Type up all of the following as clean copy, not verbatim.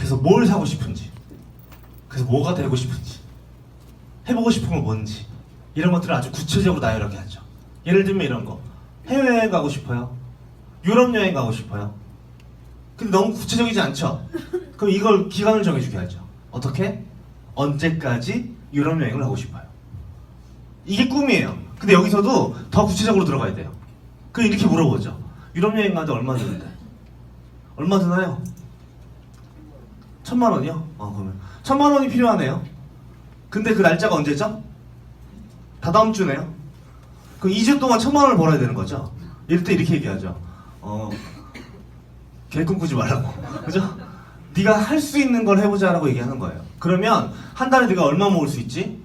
그래서 뭘 사고 싶은지, 그래서 뭐가 되고 싶은지, 해보고 싶은 건 뭔지, 이런 것들을 아주 구체적으로 나열하게 하죠. 예를 들면 이런 거. 해외여행 가고 싶어요? 유럽 여행 가고 싶어요? 근데 너무 구체적이지 않죠? 그럼 이걸 기간을 정해주게 하죠. 어떻게? 언제까지 유럽 여행을 하고 싶어요? 이게 꿈이에요. 근데 여기서도 더 구체적으로 들어가야 돼요. 그럼 이렇게 물어보죠. 유럽 여행 가는데 얼마 드는데? 얼마 드나요? 1,000만 원이요? 그러면 1,000만 원이 필요하네요. 근데 그 날짜가 언제죠? 다다음 주네요. 그럼 2주 동안 1,000만 원을 벌어야 되는 거죠. 이럴 때 이렇게 얘기하죠. 계획 꾸지 말라고. 그죠? 네가 할 수 있는 걸 해보자라고 얘기하는 거예요. 그러면 한 달에 네가 얼마 모을 수 있지?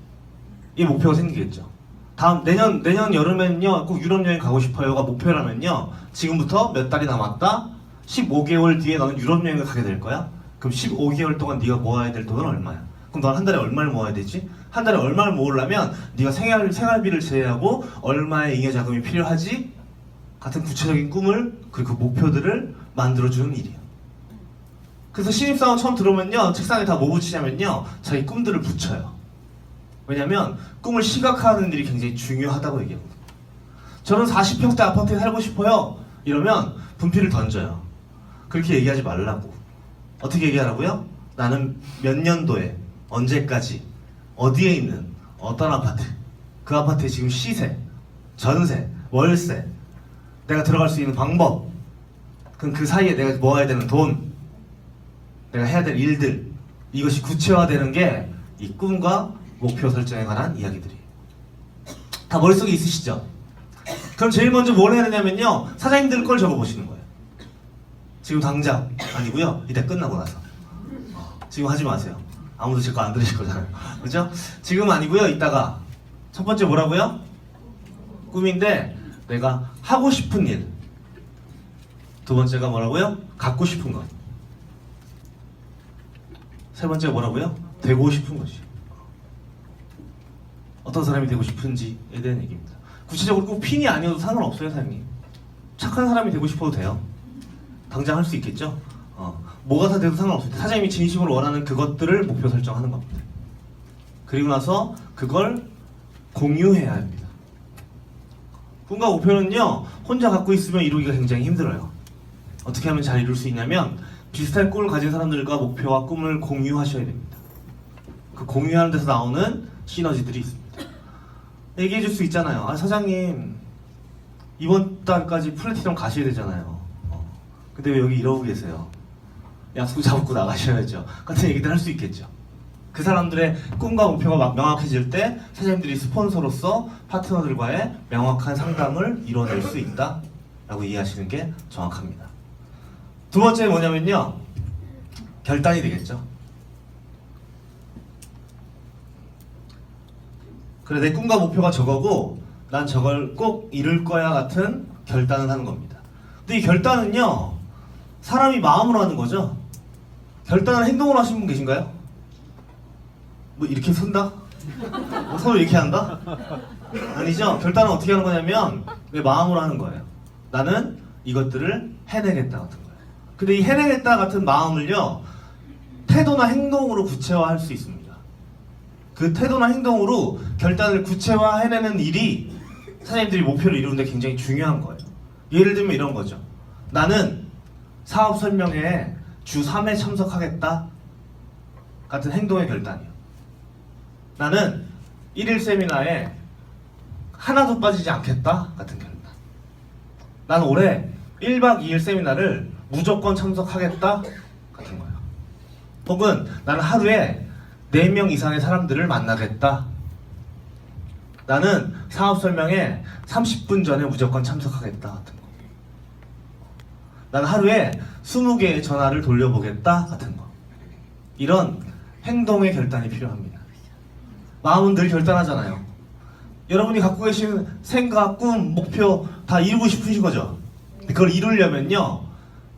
이 목표가 생기겠죠. 다음 내년 여름에는요 꼭 유럽 여행 가고 싶어요가 목표라면요, 지금부터 몇 달이 남았다. 15개월 뒤에 너는 유럽 여행을 가게 될 거야. 그럼 15개월 동안 네가 모아야 될 돈은 얼마야? 그럼 넌 한 달에 얼마를 모아야 되지? 한 달에 얼마를 모으려면 네가 생활비를 제외하고 얼마의 잉여 자금이 필요하지? 같은 구체적인 꿈을, 그리고 그 목표들을 만들어주는 일이에요. 그래서 신입사원 처음 들어오면요, 책상에 다 뭐 붙이냐면요, 자기 꿈들을 붙여요. 왜냐면 꿈을 시각화하는 일이 굉장히 중요하다고 얘기합니다. 저는 40평대 아파트에 살고 싶어요. 이러면 분필을 던져요. 그렇게 얘기하지 말라고. 어떻게 얘기하라고요? 나는 몇 년도에, 언제까지, 어디에 있는 어떤 아파트, 그 아파트의 지금 시세, 전세, 월세, 내가 들어갈 수 있는 방법, 그럼 그 사이에 내가 모아야 되는 돈, 내가 해야 될 일들, 이것이 구체화되는 게 이 꿈과 목표 설정에 관한 이야기들이에요. 다 머릿속에 있으시죠? 그럼 제일 먼저 뭘 해야 되냐면요, 사장님들 걸 적어보시는 거예요. 지금 당장 아니고요, 이따 끝나고 나서. 지금 하지 마세요. 아무도 제 거 안 들으실 거잖아요. 그죠? 지금 아니고요, 이따가. 첫 번째 뭐라고요? 꿈인데 내가 하고 싶은 일. 두 번째가 뭐라고요? 갖고 싶은 것. 세 번째가 뭐라고요? 되고 싶은 것이. 어떤 사람이 되고 싶은지에 대한 얘기입니다. 구체적으로 꼭 핀이 아니어도 상관없어요, 사장님. 착한 사람이 되고 싶어도 돼요. 당장 할 수 있겠죠? 뭐가 다 돼도 상관없습니다. 사장님이 진심으로 원하는 그것들을 목표 설정하는 겁니다. 그리고 나서 그걸 공유해야 합니다. 꿈과 목표는요, 혼자 갖고 있으면 이루기가 굉장히 힘들어요. 어떻게 하면 잘 이룰 수 있냐면, 비슷한 꿈을 가진 사람들과 목표와 꿈을 공유하셔야 됩니다. 그 공유하는 데서 나오는 시너지들이 있습니다. 얘기해 줄 수 있잖아요. 사장님, 이번 달까지 플래티넘 가셔야 되잖아요. 근데 왜 여기 이러고 계세요? 약속 잡고 나가셔야죠. 같은 얘기들 할 수 있겠죠. 그 사람들의 꿈과 목표가 명확해질 때 사장님들이 스폰서로서 파트너들과의 명확한 상담을 이뤄낼 수 있다 라고 이해하시는 게 정확합니다. 두 번째 뭐냐면요, 결단이 되겠죠. 그래, 내 꿈과 목표가 저거고 난 저걸 꼭 이룰 거야 같은 결단을 하는 겁니다. 근데 이 결단은요, 사람이 마음으로 하는 거죠. 결단을 행동으로 하시는 분 계신가요? 뭐 이렇게 쓴다? 서로 이렇게 한다? 아니죠. 결단은 어떻게 하는 거냐면 내 마음으로 하는 거예요. 나는 이것들을 해내겠다 같은 거예요. 근데 이 해내겠다 같은 마음을요, 태도나 행동으로 구체화할 수 있습니다. 그 태도나 행동으로 결단을 구체화해내는 일이 사장님들이 목표를 이루는데 굉장히 중요한 거예요. 예를 들면 이런 거죠. 나는 사업 설명회에 주 3회 참석하겠다 같은 행동의 결단이요. 나는 1일 세미나에 하나도 빠지지 않겠다 같은 결단. 나는 올해 1박 2일 세미나를 무조건 참석하겠다 같은 거예요. 혹은 나는 하루에 4명 이상의 사람들을 만나겠다. 나는 사업 설명에 30분 전에 무조건 참석하겠다 같은 거. 나는 하루에 20개의 전화를 돌려보겠다 같은 거. 이런 행동의 결단이 필요합니다. 마음은 늘 결단하잖아요. 여러분이 갖고 계신 생각, 꿈, 목표 다 이루고 싶으신 거죠. 그걸 이루려면요,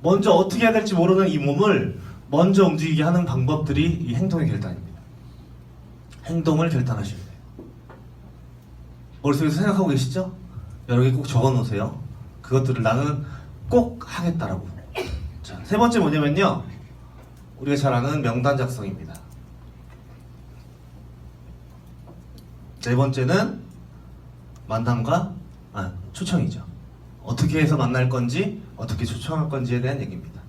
먼저 어떻게 해야 될지 모르는 이 몸을 먼저 움직이게 하는 방법들이 이 행동의 결단입니다. 행동을 결단하셔야 돼요. 머릿속에서 생각하고 계시죠? 여러 개 꼭 적어 놓으세요. 그것들을 나는 꼭 하겠다라고. 자, 세 번째 뭐냐면요, 우리가 잘 아는 명단 작성입니다. 네 번째는 만남과 초청이죠. 어떻게 해서 만날 건지, 어떻게 초청할 건지에 대한 얘기입니다.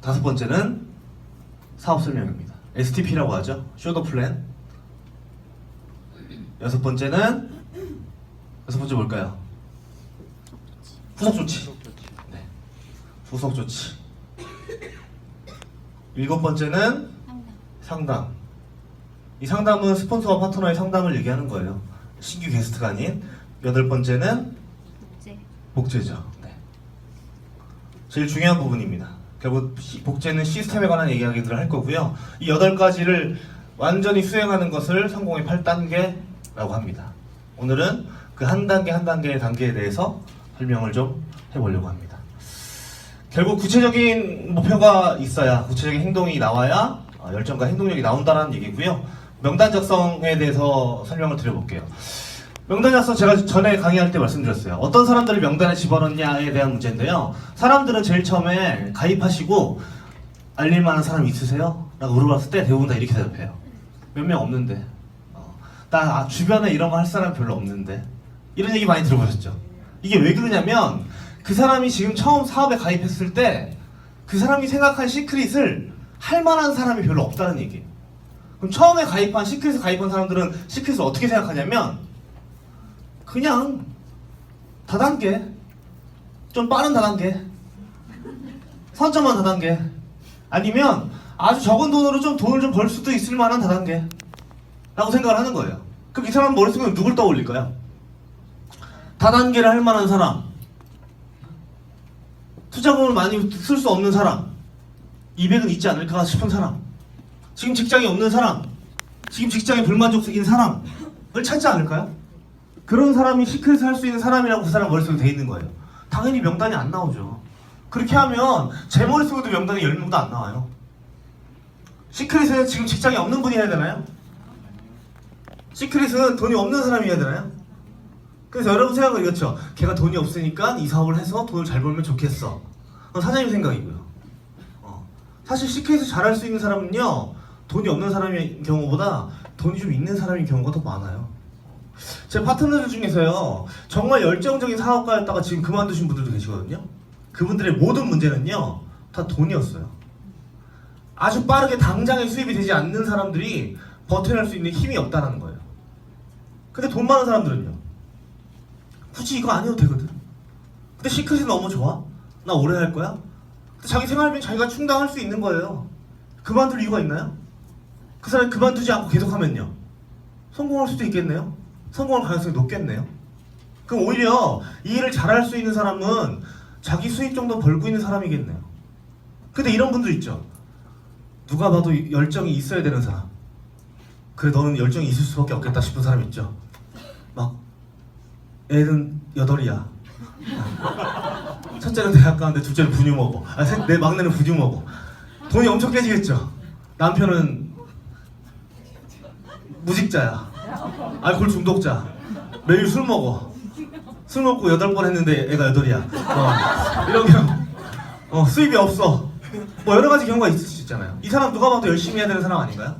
다섯 번째는 사업 설명입니다. STP라고 하죠. 쇼더 플랜. 여섯 번째 뭘까요? 후속 조치. 네. 후속 조치. 일곱 번째는 상담. 이 상담은 스폰서와 파트너의 상담을 얘기하는 거예요. 신규 게스트가 아닌. 여덟 번째는 복제죠. 네. 제일 중요한 부분입니다. 결국 복제는 시스템에 관한 이야기들을 할 거고요. 이 8가지를 완전히 수행하는 것을 성공의 8단계라고 합니다. 오늘은 그 한 단계 한 단계의 단계에 대해서 설명을 좀 해보려고 합니다. 결국 구체적인 목표가 있어야, 구체적인 행동이 나와야 열정과 행동력이 나온다는 얘기고요. 명단 작성에 대해서 설명을 드려볼게요. 명단 작성 제가 전에 강의할 때 말씀드렸어요. 어떤 사람들을 명단에 집어넣냐에 대한 문제인데요. 사람들은 제일 처음에 가입하시고 알릴 만한 사람 있으세요? 라고 물어봤을 때 대부분 다 이렇게 대답해요. 몇 명 없는데. 나 주변에 이런 거 할 사람 별로 없는데. 이런 얘기 많이 들어보셨죠? 이게 왜 그러냐면 그 사람이 지금 처음 사업에 가입했을 때 그 사람이 생각한 시크릿을 할 만한 사람이 별로 없다는 얘기예요. 그럼 처음에 가입한 시크릿을 가입한 사람들은 시크릿을 어떻게 생각하냐면 그냥 다단계, 좀 빠른 다단계, 선점한 다단계, 아니면 아주 적은 돈으로 좀 돈을 좀 벌 수도 있을 만한 다단계 라고 생각을 하는 거예요. 그럼 이 사람 머릿속에 누굴 떠올릴까요? 다단계를 할 만한 사람, 투자금을 많이 쓸 수 없는 사람, 200은 있지 않을까 싶은 사람, 지금 직장이 없는 사람, 지금 직장에 불만족인 사람을 찾지 않을까요? 그런 사람이 시크릿을 할 수 있는 사람이라고 그 사람 머릿속에 돼 있는 거예요. 당연히 명단이 안 나오죠. 그렇게 하면 제 머릿속에도 명단이 10명도 안 나와요. 시크릿은 지금 직장이 없는 분이 해야 되나요? 시크릿은 돈이 없는 사람이 해야 되나요? 그래서 여러분 생각은 이렇죠. 걔가 돈이 없으니까 이 사업을 해서 돈을 잘 벌면 좋겠어. 그건 사장님 생각이고요. 사실 시크릿을 잘할 수 있는 사람은요, 돈이 없는 사람의 경우보다 돈이 좀 있는 사람의 경우가 더 많아요. 제 파트너들 중에서요, 정말 열정적인 사업가였다가 지금 그만두신 분들도 계시거든요. 그분들의 모든 문제는요, 다 돈이었어요. 아주 빠르게 당장에 수입이 되지 않는 사람들이 버텨낼 수 있는 힘이 없다는 거예요. 근데 돈 많은 사람들은요, 굳이 이거 안 해도 되거든. 근데 시크릿이 너무 좋아? 나 오래 할 거야? 근데 자기 생활비는 자기가 충당할 수 있는 거예요. 그만둘 이유가 있나요? 그 사람이 그만두지 않고 계속하면요, 성공할 수도 있겠네요. 성공할 가능성이 높겠네요. 그럼 오히려 이 일을 잘할 수 있는 사람은 자기 수입 정도 벌고 있는 사람이겠네요. 근데 이런 분들 있죠. 누가 봐도 열정이 있어야 되는 사람. 그래, 너는 열정이 있을 수밖에 없겠다 싶은 사람 있죠. 막 애는 8이야. 첫째는 대학 가는데 둘째는 분유 먹어. 내 막내는 분유 먹어. 돈이 엄청 깨지겠죠. 남편은 무직자야. 알코올 중독자. 매일 술 먹어. 술 먹고 8번 했는데 애가 8이야. 이런 경우 수입이 없어. 뭐 여러 가지 경우가 있을 수 있잖아요. 이 사람 누가 봐도 열심히 해야 되는 사람 아닌가요?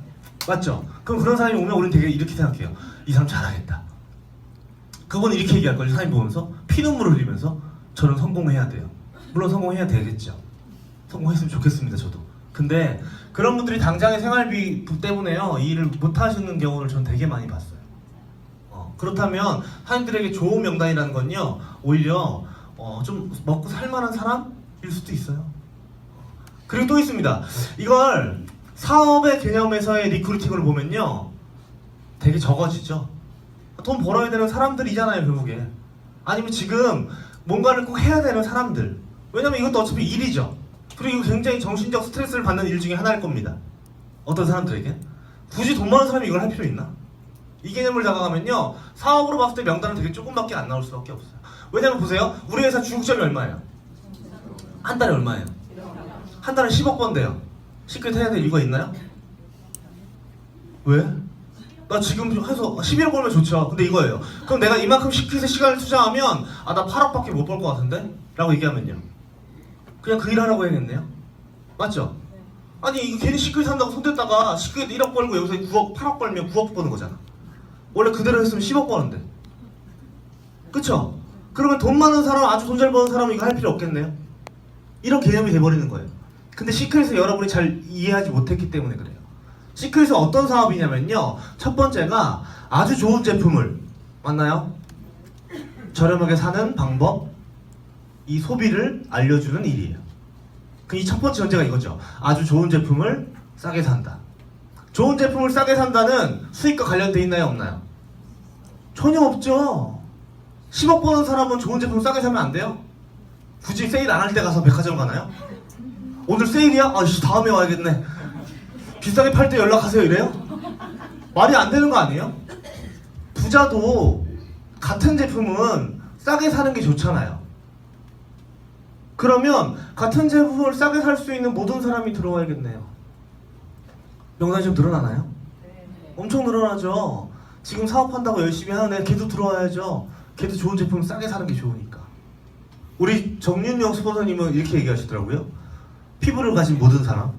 맞죠? 그럼 그런 사람이 오면 우리는 되게 이렇게 생각해요. 이 사람 잘하겠다. 그분은 이렇게 얘기할 거예요. 사람이 보면서 피눈물을 흘리면서 저는 성공해야 돼요. 물론 성공해야 되겠죠. 성공했으면 좋겠습니다. 저도. 근데 그런 분들이 당장의 생활비 때문에요, 이 일을 못 하시는 경우를 전 되게 많이 봤어요. 그렇다면 사람들에게 좋은 명단이라는 건요, 오히려 좀 먹고 살만한 사람일 수도 있어요. 그리고 또 있습니다. 이걸 사업의 개념에서의 리크루팅을 보면요, 되게 적어지죠. 돈 벌어야 되는 사람들이잖아요, 결국에. 아니면 지금 뭔가를 꼭 해야 되는 사람들. 왜냐면 이것도 어차피 일이죠. 그리고 이거 굉장히 정신적 스트레스를 받는 일 중에 하나일 겁니다. 어떤 사람들에게. 굳이 돈 많은 사람이 이걸 할 필요 있나? 이 개념을 다가가면요, 사업으로 봤을 때 명단은 되게 조금밖에 안 나올 수밖에 없어요. 왜냐면 보세요. 우리 회사 중국점이 얼마예요? 한 달에 얼마예요? 한 달에 10억 번대요. 시크릿 해야 될 이유가 있나요? 왜? 나 지금 해서 11억 벌면 좋죠. 근데 이거예요. 그럼 내가 이만큼 시크릿에 시간을 투자하면 나 8억밖에 못 벌 것 같은데? 라고 얘기하면요, 그냥 그 일 하라고 해야겠네요. 맞죠? 아니 이거 괜히 시크릿 산다고 손댔다가 시크릿 1억 벌고 여기서 9억 8억 벌면 9억 버는 거잖아. 원래 그대로 했으면 10억 버는데. 그쵸? 그러면 돈 많은 사람, 아주 돈 잘 버는 사람은 이거 할 필요 없겠네요. 이런 개념이 돼버리는 거예요. 근데 시크릿을 여러분이 잘 이해하지 못했기 때문에 그래요. 시크릿은 어떤 사업이냐면요, 첫 번째가 아주 좋은 제품을, 맞나요? 저렴하게 사는 방법, 이 소비를 알려주는 일이에요. 그 이 첫 번째 전제가 이거죠. 아주 좋은 제품을 싸게 산다. 좋은 제품을 싸게 산다는 수익과 관련돼 있나요, 없나요? 전혀 없죠. 10억 버는 사람은 좋은 제품 싸게 사면 안 돼요? 굳이 세일 안 할 때 가서 백화점 가나요? 오늘 세일이야? 아씨 다음에 와야겠네. 비싸게 팔 때 연락하세요 이래요? 말이 안 되는 거 아니에요? 부자도 같은 제품은 싸게 사는 게 좋잖아요. 그러면 같은 제품을 싸게 살 수 있는 모든 사람이 들어와야겠네요. 명단이 좀 늘어나나요? 엄청 늘어나죠. 지금 사업한다고 열심히 하는 애 걔도 들어와야죠. 걔도 좋은 제품 싸게 사는 게 좋으니까. 우리 정윤영 스폰서님은 이렇게 얘기하시더라고요. 피부를 가진 모든 사람.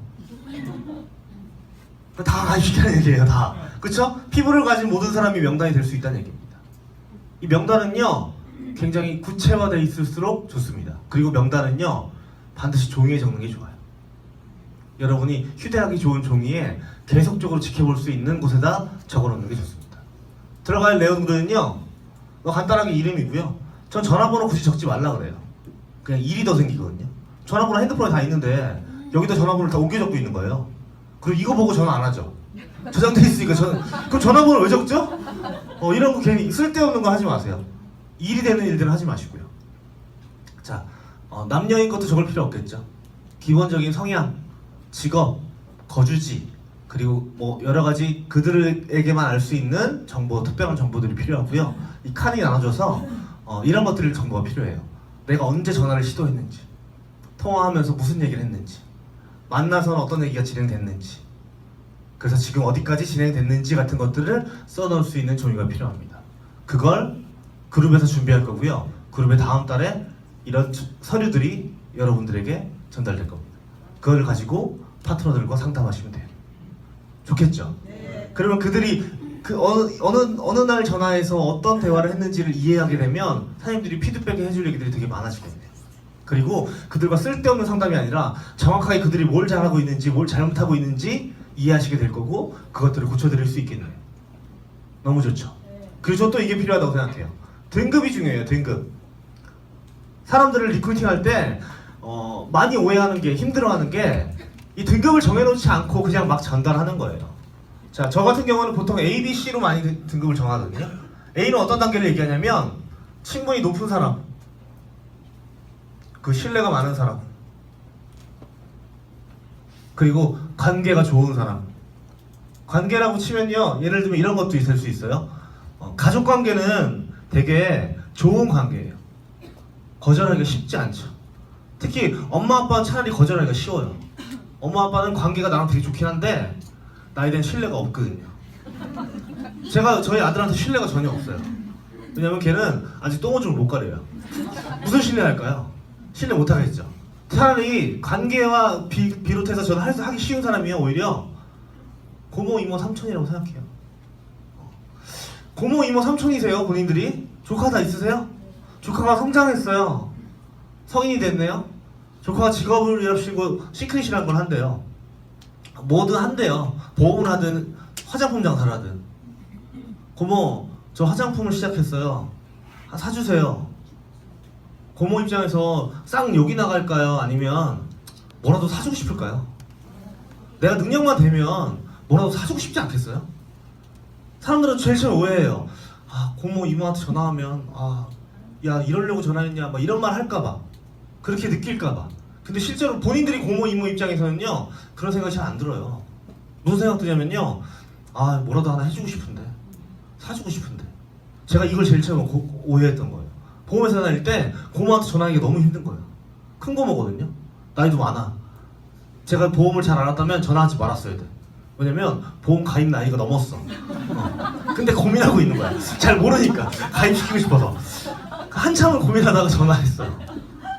다 가입시키는 얘기예요, 다. 그쵸? 피부를 가진 모든 사람이 명단이 될 수 있다는 얘기입니다. 이 명단은요, 굉장히 구체화되어 있을수록 좋습니다. 그리고 명단은요, 반드시 종이에 적는 게 좋아요. 여러분이 휴대하기 좋은 종이에 계속적으로 지켜볼 수 있는 곳에다 적어놓는 게 좋습니다. 들어갈 내용들은요, 간단하게 이름이고요. 전 전화번호 굳이 적지 말라 그래요. 그냥 일이 더 생기거든요. 전화번호 핸드폰에 다 있는데 여기다 전화번호를 다 옮겨 적고 있는 거예요. 그리고 이거 보고 전화 안 하죠. 저장돼 있으니까 그럼 전화번호를 왜 적죠? 이런 거 괜히 쓸데없는 거 하지 마세요. 일이 되는 일들은 하지 마시고요. 자, 남녀인 것도 적을 필요 없겠죠. 기본적인 성향, 직업, 거주지, 그리고 뭐 여러 가지 그들에게만 알 수 있는 정보, 특별한 정보들이 필요하고요. 이 칸이 나눠져서 이런 것들을 정보가 필요해요. 내가 언제 전화를 시도했는지, 통화하면서 무슨 얘기를 했는지, 만나서는 어떤 얘기가 진행됐는지, 그래서 지금 어디까지 진행됐는지 같은 것들을 써놓을 수 있는 종이가 필요합니다. 그걸 그룹에서 준비할 거고요. 그룹의 다음 달에 이런 서류들이 여러분들에게 전달될 겁니다. 그걸 가지고 파트너들과 상담하시면 돼요. 좋겠죠? 네. 그러면 그들이 어느 날 전화해서 어떤 대화를 했는지를 이해하게 되면 사장님들이 피드백을 해줄 얘기들이 되게 많아지거든요. 그리고 그들과 쓸데없는 상담이 아니라 정확하게 그들이 뭘 잘하고 있는지 뭘 잘못하고 있는지 이해하시게 될 거고 그것들을 고쳐드릴 수 있겠네요. 너무 좋죠? 그리고 저 또 이게 필요하다고 생각해요. 등급이 중요해요. 등급. 사람들을 리크루팅할 때 많이 오해하는 게, 힘들어하는 게 이 등급을 정해놓지 않고 그냥 막 전달하는 거예요. 자, 저 같은 경우는 보통 A, B, C로 많이 등급을 정하거든요. A는 어떤 단계를 얘기하냐면 친분이 높은 사람, 그 신뢰가 많은 사람, 그리고 관계가 좋은 사람. 관계라고 치면요, 예를 들면 이런 것도 있을 수 있어요. 가족 관계는 되게 좋은 관계예요. 거절하기가 쉽지 않죠. 특히 엄마 아빠는 차라리 거절하기가 쉬워요. 엄마 아빠는 관계가 나랑 되게 좋긴 한데 나에 대한 신뢰가 없거든요. 제가 저희 아들한테 신뢰가 전혀 없어요. 왜냐면 걔는 아직 똥오줌을 못 가려요. 무슨 신뢰할까요? 신뢰 못 하겠죠. 차라리 관계와 비롯해서 저는 하기 쉬운 사람이요. 오히려 고모, 이모, 삼촌이라고 생각해요. 고모, 이모, 삼촌이세요? 본인들이? 조카 다 있으세요? 조카가 성장했어요. 성인이 됐네요. 조카가 직업을 이랍시고 시크릿이라는 걸 한대요. 뭐든 한대요. 보험을 하든 화장품 장사를 하든. 고모, 저 화장품을 시작했어요. 사주세요. 고모 입장에서 쌍 욕이 나갈까요? 아니면 뭐라도 사주고 싶을까요? 내가 능력만 되면 뭐라도 사주고 싶지 않겠어요? 사람들은 제일 처음 오해해요. 고모 이모한테 전화하면 야 이러려고 전화했냐 막 이런 말 할까봐, 그렇게 느낄까봐. 근데 실제로 본인들이 고모 이모 입장에서는요 그런 생각이 잘 안 들어요. 무슨 생각 드냐면요, 뭐라도 하나 해주고 싶은데, 사주고 싶은데. 제가 이걸 제일 처음 오해했던 거예요. 보험회사 다닐 때 고모한테 전화하기가 너무 힘든 거예요. 큰 고모거든요. 나이도 많아. 제가 보험을 잘 알았다면 전화하지 말았어야 돼. 왜냐면 보험 가입 나이가 넘었어. 근데 고민하고 있는 거야. 잘 모르니까 가입시키고 싶어서 한참을 고민하다가 전화했어요.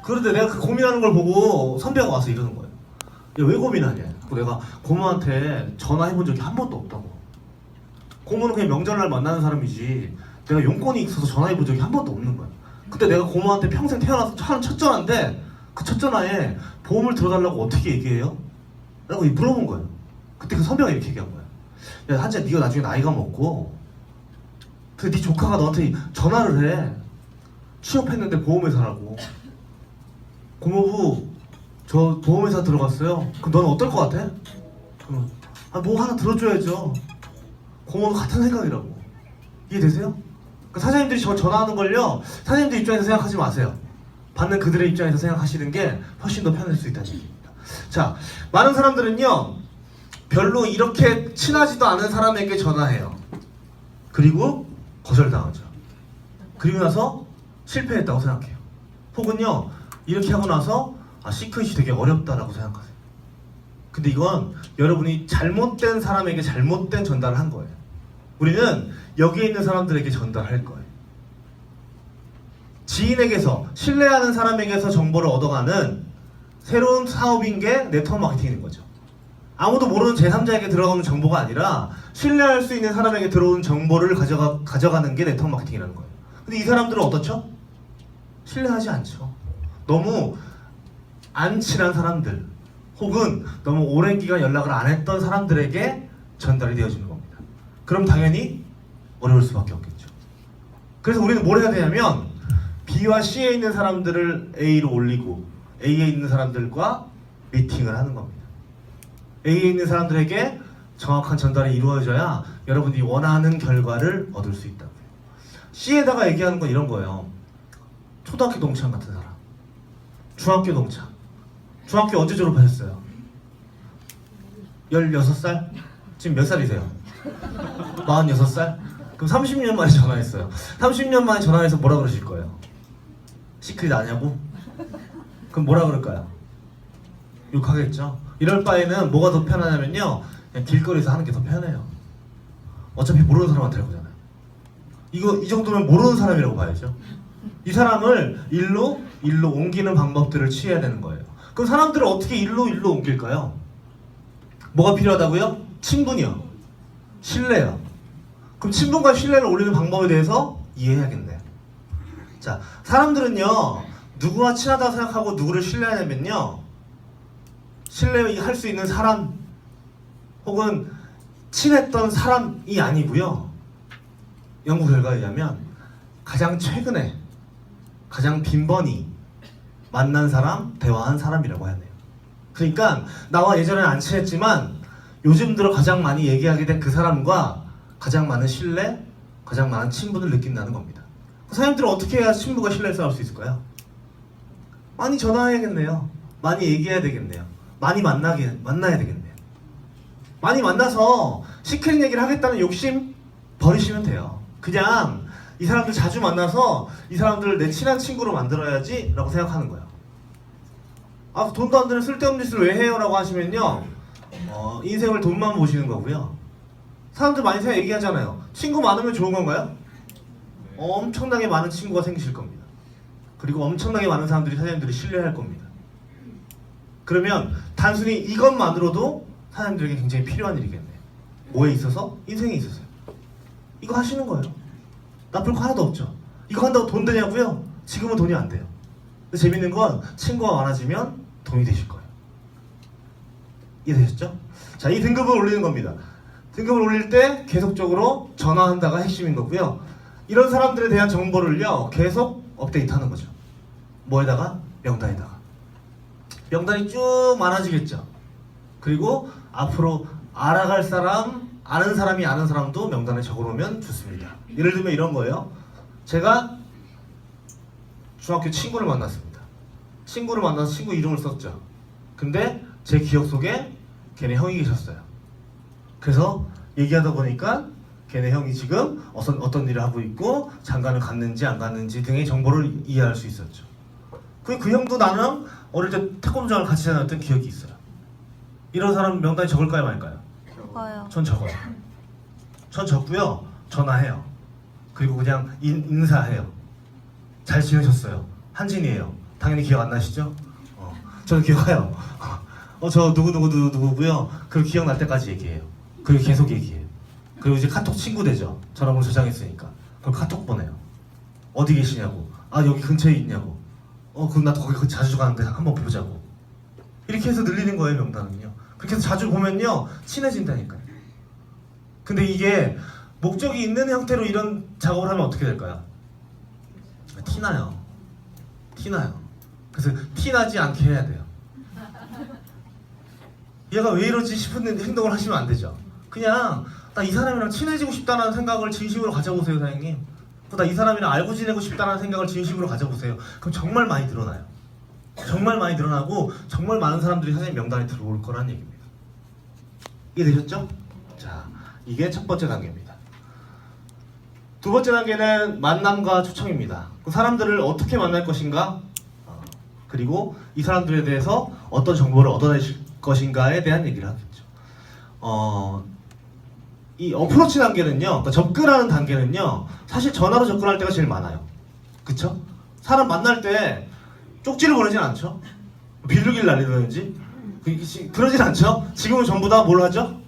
그런데 내가 그 고민하는 걸 보고 선배가 와서 이러는 거예요. 야, 왜 고민하냐? 그래서 내가 고모한테 전화해본 적이 한 번도 없다고. 고모는 그냥 명절날 만나는 사람이지 내가 용건이 있어서 전화해본 적이 한 번도 없는 거야. 그때 내가 고모한테 평생 태어나서 하는 첫 전화인데 그 첫 전화에 보험을 들어달라고 어떻게 얘기해요? 라고 물어본 거예요. 그때 그 선배가 이렇게 얘기한 거야. 야, 한지야, 네가 나중에 나이가 먹고 네 조카가 너한테 전화를 해. 취업했는데 보험회사라고. 고모부 저 보험회사 들어갔어요. 그럼 너는 어떨 것 같아? 그럼 뭐 하나 들어줘야죠. 고모도 같은 생각이라고. 이해되세요? 그러니까 사장님들이 저 전화하는 걸요, 사장님들 입장에서 생각하지 마세요. 받는 그들의 입장에서 생각하시는 게 훨씬 더 편할 수 있다는 얘기입니다. 자, 많은 사람들은요 별로 이렇게 친하지도 않은 사람에게 전화해요. 그리고 거절당하죠. 그리고 나서 실패했다고 생각해요. 혹은요 이렇게 하고 나서 시크릿이 되게 어렵다라고 생각하세요. 근데 이건 여러분이 잘못된 사람에게 잘못된 전달을 한 거예요. 우리는 여기에 있는 사람들에게 전달할 거예요. 지인에게서, 신뢰하는 사람에게서 정보를 얻어가는 새로운 사업인 게 네트워크 마케팅인 거죠. 아무도 모르는 제3자에게 들어가는 정보가 아니라 신뢰할 수 있는 사람에게 들어온 정보를 가져가는 게 네트워크 마케팅이라는 거예요. 근데 이 사람들은 어떻죠? 신뢰하지 않죠. 너무 안 친한 사람들 혹은 너무 오랜 기간 연락을 안 했던 사람들에게 전달이 되어지는 겁니다. 그럼 당연히 어려울 수밖에 없겠죠. 그래서 우리는 뭘 해야 되냐면 B와 C에 있는 사람들을 A로 올리고 A에 있는 사람들과 미팅을 하는 겁니다. A에 있는 사람들에게 정확한 전달이 이루어져야 여러분이 원하는 결과를 얻을 수 있다고요. C에다가 얘기하는 건 이런 거예요. 초등학교 동창 같은 사람, 중학교 동창. 중학교 언제 졸업하셨어요? 16살? 지금 몇 살이세요? 46살? 그럼 30년 만에 전화했어요. 30년 만에 전화해서 뭐라 그러실 거예요? 시크릿 아냐고? 그럼 뭐라 그럴까요? 욕하겠죠? 이럴 바에는 뭐가 더 편하냐면요, 그냥 길거리에서 하는 게 더 편해요. 어차피 모르는 사람한테 할 거잖아요. 이 정도면 모르는 사람이라고 봐야죠. 이 사람을 일로 옮기는 방법들을 취해야 되는 거예요. 그럼 사람들을 어떻게 일로 옮길까요? 뭐가 필요하다고요? 친분이요. 신뢰요. 그럼 친분과 신뢰를 올리는 방법에 대해서 이해해야겠네요. 자, 사람들은요 누구와 친하다고 생각하고 누구를 신뢰하냐면요, 신뢰할 수 있는 사람 혹은 친했던 사람이 아니고요, 연구 결과에 의하면 가장 최근에 가장 빈번히 만난 사람, 대화한 사람이라고 하네요. 그러니까 나와 예전에는 안 친했지만 요즘 들어 가장 많이 얘기하게 된 그 사람과 가장 많은 신뢰, 가장 많은 친분을 느낀다는 겁니다. 사람들은 어떻게 해야 친분과 신뢰를 쌓을 수 있을까요? 많이 전화해야겠네요. 많이 얘기해야 되겠네요. 많이 만나야 되겠네요. 많이 만나서 시크릿 얘기를 하겠다는 욕심 버리시면 돼요. 그냥 이 사람들 자주 만나서 이 사람들을 내 친한 친구로 만들어야지 라고 생각하는 거예요. 돈도 안 드는 쓸데없는 짓을 왜 해요? 라고 하시면요, 인생을 돈만 보시는 거고요. 사람들 많이 얘기하잖아요. 친구 많으면 좋은 건가요? 엄청나게 많은 친구가 생기실 겁니다. 그리고 엄청나게 많은 사람들이 사장님들을 신뢰할 겁니다. 그러면 단순히 이것만으로도 사장님들에게 굉장히 필요한 일이겠네요. 뭐에 있어서? 인생에 있어서요. 이거 하시는 거예요. 나쁠 거 하나도 없죠. 이거 한다고 돈 되냐고요? 지금은 돈이 안 돼요. 근데 재밌는 건 친구가 많아지면 돈이 되실 거예요. 이해되셨죠? 자, 이 등급을 올리는 겁니다. 등급을 올릴 때 계속적으로 전화한다가 핵심인 거고요. 이런 사람들에 대한 정보를요 계속 업데이트하는 거죠. 뭐에다가? 명단에다가. 명단이 쭉 많아지겠죠. 그리고 앞으로 알아갈 사람, 아는 사람이 아는 사람도 명단에 적어놓으면 좋습니다. 예를 들면 이런 거예요. 제가 중학교 친구를 만났습니다. 친구를 만나서 친구 이름을 썼죠. 근데 제 기억 속에 걔네 형이 계셨어요. 그래서 얘기하다 보니까 걔네 형이 지금 어떤 일을 하고 있고 장가를 갔는지 안 갔는지 등의 정보를 이해할 수 있었죠. 그 형도 나랑 어릴 때 태권도장을 같이 다녔던 기억이 있어요. 이런 사람 명단에 적을까요 말까요? 적어요. 전 적어요. 전 적고요. 전화해요. 그리고 그냥 인사해요. 잘 지내셨어요. 한진이에요. 당연히 기억 안 나시죠? 저는 기억해요. 저 누구고요. 그리고 기억날 때까지 얘기해요. 그리고 계속 얘기해요. 그리고 이제 카톡 친구 되죠. 전화번호 저장했으니까. 그럼 카톡 보내요. 어디 계시냐고. 아 여기 근처에 있냐고. 그럼 나 거기 자주 가는데 한번 보자고. 이렇게 해서 늘리는 거예요, 명단은요. 그렇게 해서 자주 보면요 친해진다니까요. 근데 이게 목적이 있는 형태로 이런 작업을 하면 어떻게 될까요? 티나요. 그래서 티나지 않게 해야 돼요. 얘가 왜 이러지 싶은 행동을 하시면 안 되죠. 그냥 나 이 사람이랑 친해지고 싶다는 생각을 진심으로 가져보세요, 사장님. 나 이 사람이랑 알고 지내고 싶다는 생각을 진심으로 가져보세요. 그럼 정말 많이 늘어나요. 정말 많이 늘어나고 정말 많은 사람들이 사장님 명단에 들어올 거란 얘기입니다. 이해되셨죠? 자, 이게 첫 번째 단계입니다. 두 번째 단계는 만남과 초청입니다. 그 사람들을 어떻게 만날 것인가, 그리고 이 사람들에 대해서 어떤 정보를 얻어내실 것인가에 대한 얘기를 하겠죠. 이 어프로치 단계는요, 그러니까 접근하는 단계는요, 사실 전화로 접근할 때가 제일 많아요. 그쵸? 사람 만날 때 쪽지를 보내진 않죠? 비둘기를 날리든지 그러진 않죠? 지금은 전부 다 뭘 하죠?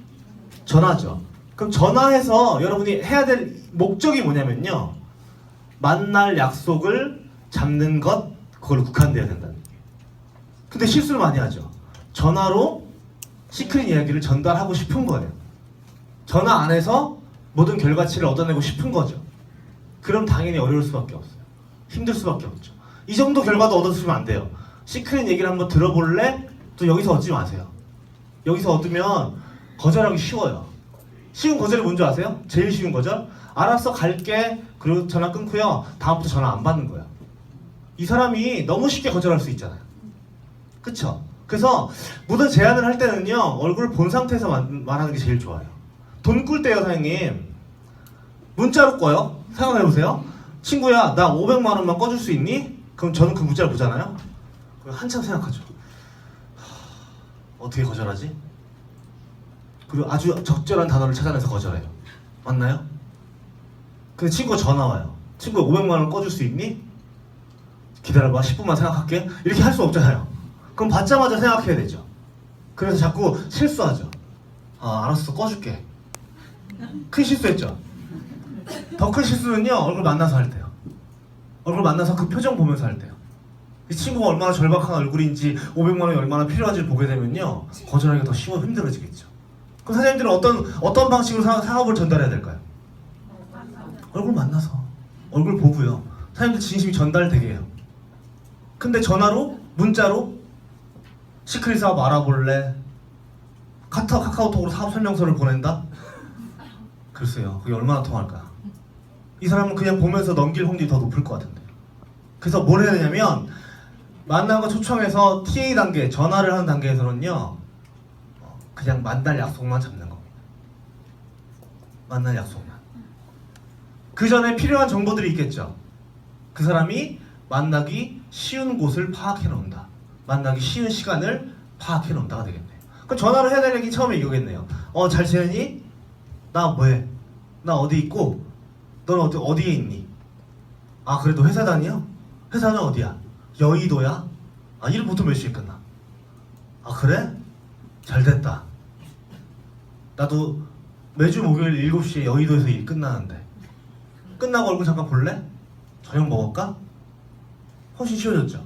전화죠. 그럼 전화해서 여러분이 해야 될 목적이 뭐냐면요, 만날 약속을 잡는 것, 그걸 국한돼야 된다는 얘기예요. 근데 실수를 많이 하죠. 전화로 시크릿 이야기를 전달하고 싶은 거예요. 전화 안에서 모든 결과치를 얻어내고 싶은 거죠. 그럼 당연히 어려울 수밖에 없어요. 힘들 수밖에 없죠. 이 정도 결과도 얻어주시면 안 돼요. 시크릿 얘기를 한번 들어볼래? 또 여기서 얻지 마세요. 여기서 얻으면 거절하기 쉬워요. 쉬운 거절이 뭔지 아세요? 제일 쉬운 거절? 알았어 갈게. 그리고 전화 끊고요. 다음부터 전화 안 받는 거예요. 이 사람이 너무 쉽게 거절할 수 있잖아요. 그쵸? 그래서 모든 제안을 할 때는요, 얼굴을 본 상태에서 말하는 게 제일 좋아요. 돈 꿀 때요, 사장님. 문자로 꿔요. 생각해보세요. 친구야, 나 500만 원만 꺼줄 수 있니? 그럼 저는 그 문자를 보잖아요. 그럼 한참 생각하죠. 어떻게 거절하지? 그리고 아주 적절한 단어를 찾아내서 거절해요. 맞나요? 근데 친구가 전화 와요. 친구야, 500만 원 꺼줄 수 있니? 기다려봐, 10분만 생각할게. 이렇게 할 수 없잖아요. 그럼 받자마자 생각해야 되죠. 그래서 자꾸 실수하죠. 알았어, 꺼줄게. 큰 실수했죠. 더 큰 실수는요, 얼굴 만나서 할 때요. 얼굴 만나서 그 표정 보면서 할 때요. 이 친구가 얼마나 절박한 얼굴인지, 500만 원이 얼마나 필요한지를 보게 되면요, 거절하기가 더 쉬워 힘들어지겠죠. 그럼 사장님들은 어떤 방식으로 사업을 전달해야 될까요? 얼굴 만나서, 얼굴 보고요. 사장님들 진심이 전달되게 해요. 근데 전화로, 문자로 시크릿 사업 알아볼래? 카카오톡으로 사업 설명서를 보낸다? 글쎄요, 그게 얼마나 통할까? 이 사람은 그냥 보면서 넘길 확률이 더 높을 것 같은데. 그래서 뭘 해야 되냐면, 만남과 초청해서 TA 단계, 전화를 하는 단계에서는요, 그냥 만날 약속만 잡는 겁니다. 만날 약속만. 그 전에 필요한 정보들이 있겠죠. 그 사람이 만나기 쉬운 곳을 파악해 놓는다. 만나기 쉬운 시간을 파악해 놓는다가 되겠네요. 그럼 전화로 해야 될 얘기 처음에 이거겠네요. 잘 지내니? 나 뭐해? 나 어디 있고? 너는 어디에 있니? 그래도 회사 다녀? 회사는 어디야? 여의도야? 일 보통 몇 시에 끝나? 그래? 잘 됐다. 나도 매주 목요일 7시에 여의도에서 일 끝나는데 끝나고 얼굴 잠깐 볼래? 저녁 먹을까? 훨씬 쉬워졌죠.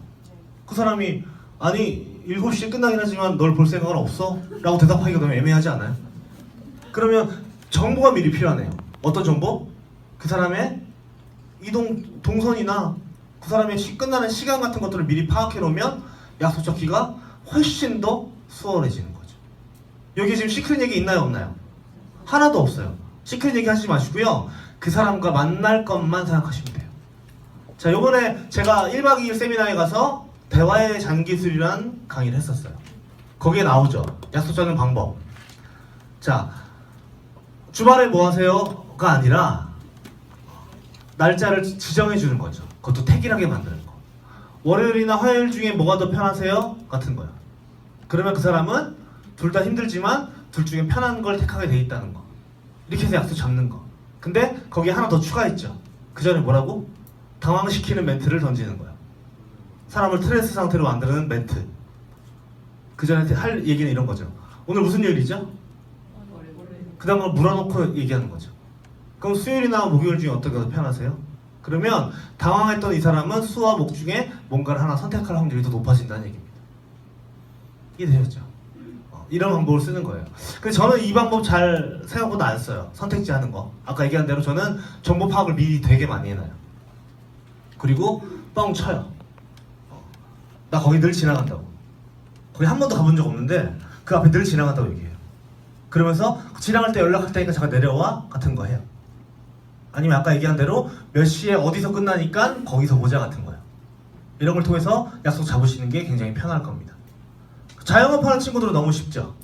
그 사람이 7시에 끝나긴 하지만 널 볼 생각은 없어? 라고 대답하기가 너무 애매하지 않아요? 그러면 정보가 미리 필요하네요. 어떤 정보? 그 사람의 동선이나 그 사람의 끝나는 시간 같은 것들을 미리 파악해 놓으면 약속 잡기가 훨씬 더 수월해지는 거죠. 여기 지금 시크릿 얘기 있나요, 없나요? 하나도 없어요. 시크릿 얘기 하시지 마시고요, 그 사람과 만날 것만 생각하시면 돼요. 자, 요번에 제가 1박 2일 세미나에 가서 대화의 장기술이라는 강의를 했었어요. 거기에 나오죠. 약속 잡는 방법. 자, 주말에 뭐 하세요?가 아니라 날짜를 지정해 주는 거죠. 그것도 택일하게 만드는 거. 월요일이나 화요일 중에 뭐가 더 편하세요? 같은 거요. 그러면 그 사람은 둘 다 힘들지만 둘 중에 편한 걸 택하게 돼 있다는 거. 이렇게 해서 약속 잡는 거. 근데 거기에 하나 더 추가했죠. 그 전에 뭐라고? 당황시키는 멘트를 던지는 거예요. 사람을 트랜스 상태로 만드는 멘트. 그 전에 할 얘기는 이런 거죠. 오늘 무슨 요일이죠? 그 다음 걸 물어놓고 얘기하는 거죠. 그럼 수요일이나 목요일 중에 어떤 거 편하세요? 그러면 당황했던 이 사람은 수와 목 중에 뭔가를 하나 선택할 확률이 더 높아진다는 얘기입니다. 이해되셨죠? 이런 방법을 쓰는 거예요. 근데 저는 이 방법 잘 생각보다 안 써요. 선택지 하는 거. 아까 얘기한 대로 저는 정보 파악을 미리 되게 많이 해놔요. 그리고 뻥 쳐요. 나 거기 늘 지나간다고. 거기 한 번도 가본 적 없는데 그 앞에 늘 지나간다고 얘기해요. 그러면서 지나갈 때 연락할 테니까 잠깐 내려와 같은 거 해요. 아니면 아까 얘기한 대로 몇 시에 어디서 끝나니까 거기서 보자 같은 거예요. 이런 걸 통해서 약속 잡으시는 게 굉장히 편할 겁니다. 자영업하는 친구들은 너무 쉽죠.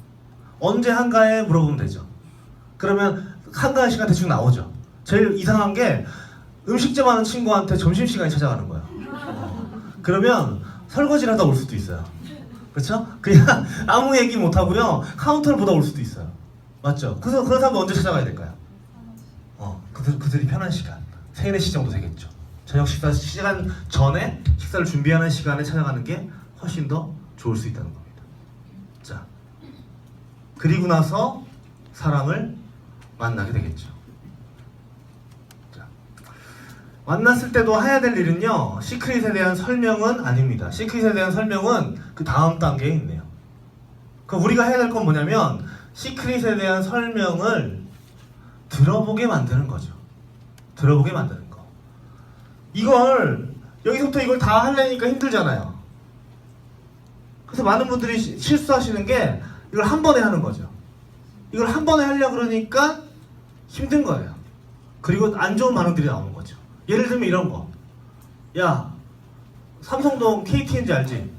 언제 한가해 물어보면 되죠. 그러면 한가한 시간 대충 나오죠. 제일 이상한 게 음식점 하는 친구한테 점심시간에 찾아가는 거예요. 그러면 설거지를 하다 올 수도 있어요. 그렇죠? 그냥 아무 얘기 못 하고요. 카운터를 보다 올 수도 있어요. 맞죠? 그래서 그런 사람도 언제 찾아가야 될까요? 그들이 편한 시간. 3, 4시 정도 되겠죠. 저녁 식사 시간 전에 식사를 준비하는 시간에 찾아가는 게 훨씬 더 좋을 수 있다는 겁니다. 자, 그리고 나서 사람을 만나게 되겠죠. 자, 만났을 때도 해야 될 일은요, 시크릿에 대한 설명은 아닙니다. 시크릿에 대한 설명은 그 다음 단계에 있네요. 그럼 우리가 해야 될 건 뭐냐면 시크릿에 대한 설명을 들어보게 만드는 거죠. 들어보게 만드는 거. 이걸 여기서부터 이걸 다 하려니까 힘들잖아요. 그래서 많은 분들이 실수하시는 게 이걸 한 번에 하는 거죠. 이걸 한 번에 하려고 그러니까 힘든 거예요. 그리고 안 좋은 반응들이 나오는 거죠. 예를 들면 이런 거. 야, 삼성동 KTNG 알지?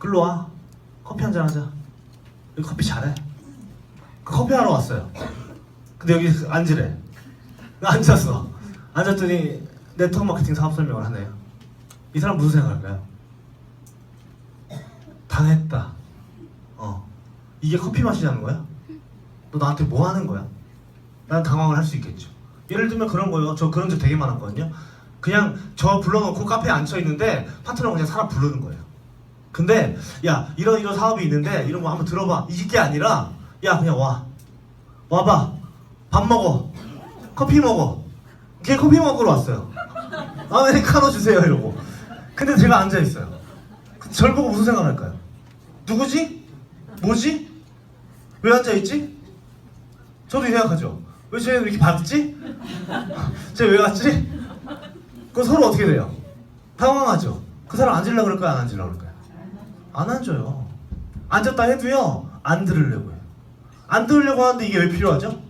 글로 와. 커피 한잔 하자. 여기 커피 잘해. 그 커피 하러 왔어요. 근데 여기 앉으래. 앉았어. 앉았더니 네트워크 마케팅 사업 설명을 하네요. 이 사람 무슨 생각할까요? 당했다. 이게 커피 마시자는 거야? 너 나한테 뭐 하는 거야? 난 당황을 할 수 있겠죠. 예를 들면 그런 거예요. 저 그런 적 되게 많았거든요. 그냥 저 불러놓고 카페에 앉혀있는데 파트너가 그냥 사람 부르는 거예요. 근데 야, 이런 사업이 있는데 이런 거 한번 들어봐. 이게 아니라 야, 그냥 와봐. 밥 먹어. 커피 먹어. 걔 커피 먹으러 왔어요. 아메리카노 주세요 이러고. 근데 제가 앉아있어요. 절 보고 무슨 생각할까요? 누구지? 뭐지? 왜 앉아있지? 저도 생각하죠. 왜 쟤 이렇게 봤지? 쟤 왜 왔지? 그럼 서로 어떻게 돼요? 당황하죠. 그 사람 앉으려고 그럴까요? 안 앉으려고 그럴까요? 안 앉아요. 앉았다 해도요, 안 들으려고 해요. 안 들으려고 하는데 이게 왜 필요하죠?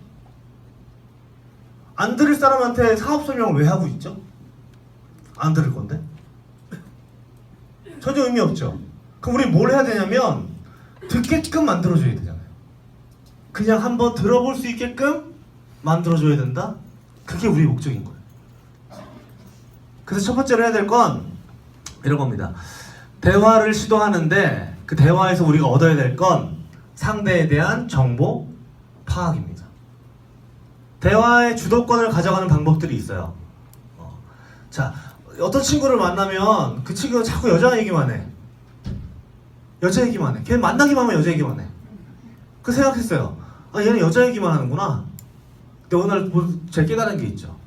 안 들을 사람한테 사업 설명을 왜 하고 있죠? 안 들을 건데? 전혀 의미 없죠? 그럼 우리 뭘 해야 되냐면 듣게끔 만들어줘야 되잖아요. 그냥 한번 들어볼 수 있게끔 만들어줘야 된다? 그게 우리의 목적인 거예요. 그래서 첫 번째로 해야 될 건 이런 겁니다. 대화를 시도하는데 그 대화에서 우리가 얻어야 될 건 상대에 대한 정보 파악입니다. 대화의 주도권을 가져가는 방법들이 있어요. 자, 어떤 친구를 만나면 그 친구가 자꾸 여자 얘기만 해. 여자 얘기만 해. 걔는 만나기만 하면 여자 얘기만 해. 그 생각했어요. 아, 얘는 여자 얘기만 하는구나. 근데 오늘 제가 깨달은 게 있죠.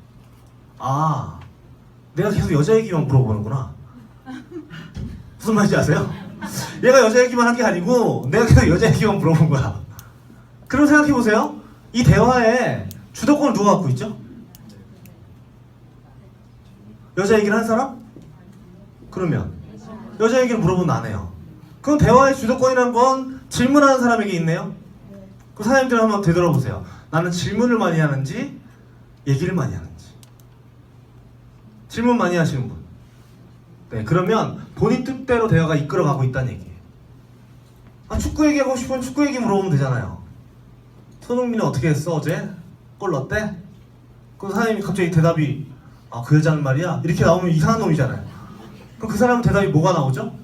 아, 내가 계속 여자 얘기만 물어보는구나. 무슨 말인지 아세요? 얘가 여자 얘기만 한 게 아니고 내가 계속 여자 얘기만 물어본 거야. 그럼 생각해보세요. 이 대화에 주도권을 누가 갖고 있죠? 여자 얘기를 한 사람? 그러면 여자 얘기를 물어보면 안 해요. 그럼 대화의 주도권이란 건 질문하는 사람에게 있네요. 그 사장님들 한번 되돌아보세요. 나는 질문을 많이 하는지 얘기를 많이 하는지. 질문 많이 하시는 분. 네, 그러면 본인 뜻대로 대화가 이끌어가고 있다는 얘기예요. 아, 축구 얘기하고 싶으면 축구 얘기 물어보면 되잖아요. 손흥민은 어떻게 했어 어제? 골 넣었대? 그럼 사장님이 갑자기 대답이 아, 그 여자는 말이야? 이렇게 나오면 이상한 놈이잖아요. 그럼 그 사람은 대답이 뭐가 나오죠?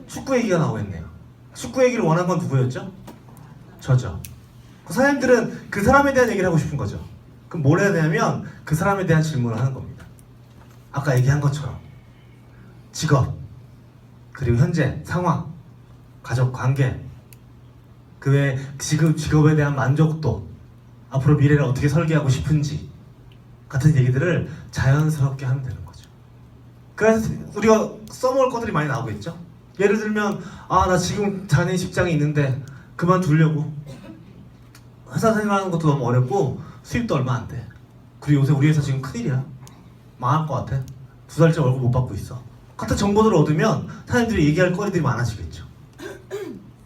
축구 얘기가 나오겠네요. 축구 얘기를 원한 건 누구였죠? 저죠. 그 사장님들은 그 사람에 대한 얘기를 하고 싶은 거죠. 그럼 뭘 해야 되냐면 그 사람에 대한 질문을 하는 겁니다. 아까 얘기한 것처럼 직업, 그리고 현재 상황, 가족 관계, 그 외 지금 직업에 대한 만족도, 앞으로 미래를 어떻게 설계하고 싶은지 같은 얘기들을 자연스럽게 하면 되는 거죠. 그래서 우리가 써먹을 것들이 많이 나오겠죠. 예를 들면 나 지금 다니는 직장이 있는데 그만두려고. 회사 생활하는 것도 너무 어렵고 수입도 얼마 안 돼. 그리고 요새 우리 회사 지금 큰일이야. 망할 것 같아. 2달째 월급 못 받고 있어. 같은 정보들을 얻으면 사람들이 얘기할 거리들이 많아지겠죠.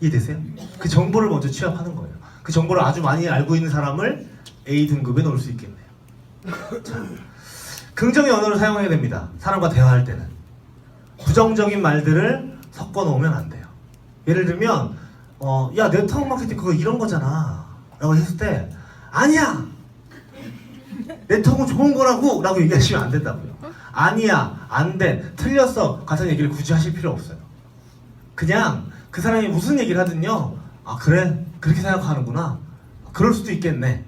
이해되세요? 그 정보를 먼저 취합하는 거예요. 그 정보를 아주 많이 알고 있는 사람을 A 등급에 넣을 수 있겠네요. 자, 긍정의 언어를 사용해야 됩니다. 사람과 대화할 때는. 부정적인 말들을 섞어 놓으면 안 돼요. 예를 들면 야, 네트워크 마케팅 그거 이런 거잖아 라고 했을 때 아니야! 네트워크는 좋은 거라고! 라고 얘기하시면 안 된다고요. 아니야, 안 돼, 틀렸어 같은 얘기를 굳이 하실 필요 없어요. 그냥 그 사람이 무슨 얘기를 하든요, 아 그래? 그렇게 생각하는구나. 그럴 수도 있겠네.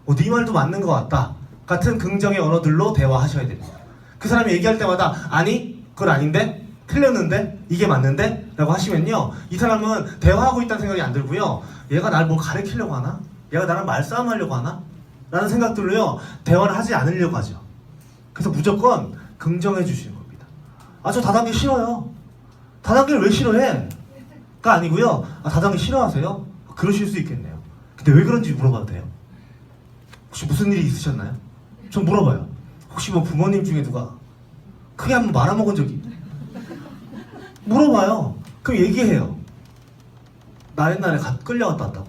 네 말도 맞는 것 같다. 같은 긍정의 언어들로 대화하셔야 됩니다. 그 사람이 얘기할 때마다 아니, 그건 아닌데? 틀렸는데? 이게 맞는데? 라고 하시면요, 이 사람은 대화하고 있다는 생각이 안 들고요, 얘가 날 뭘 가르치려고 하나? 얘가 나랑 말싸움하려고 하나? 라는 생각들로요, 대화를 하지 않으려고 하죠. 그래서 무조건 긍정해 주시는 겁니다. 저 다단계 싫어요. 다단계를 왜 싫어해? 가 아니고요, 다단계 싫어하세요? 그러실 수 있겠네요. 근데 왜 그런지 물어봐도 돼요? 혹시 무슨 일이 있으셨나요? 좀 물어봐요. 혹시 뭐 부모님 중에 누가 크게 한번 말아먹은 적이? 물어봐요. 그럼 얘기해요. 나 옛날에 끌려갔다 왔다고.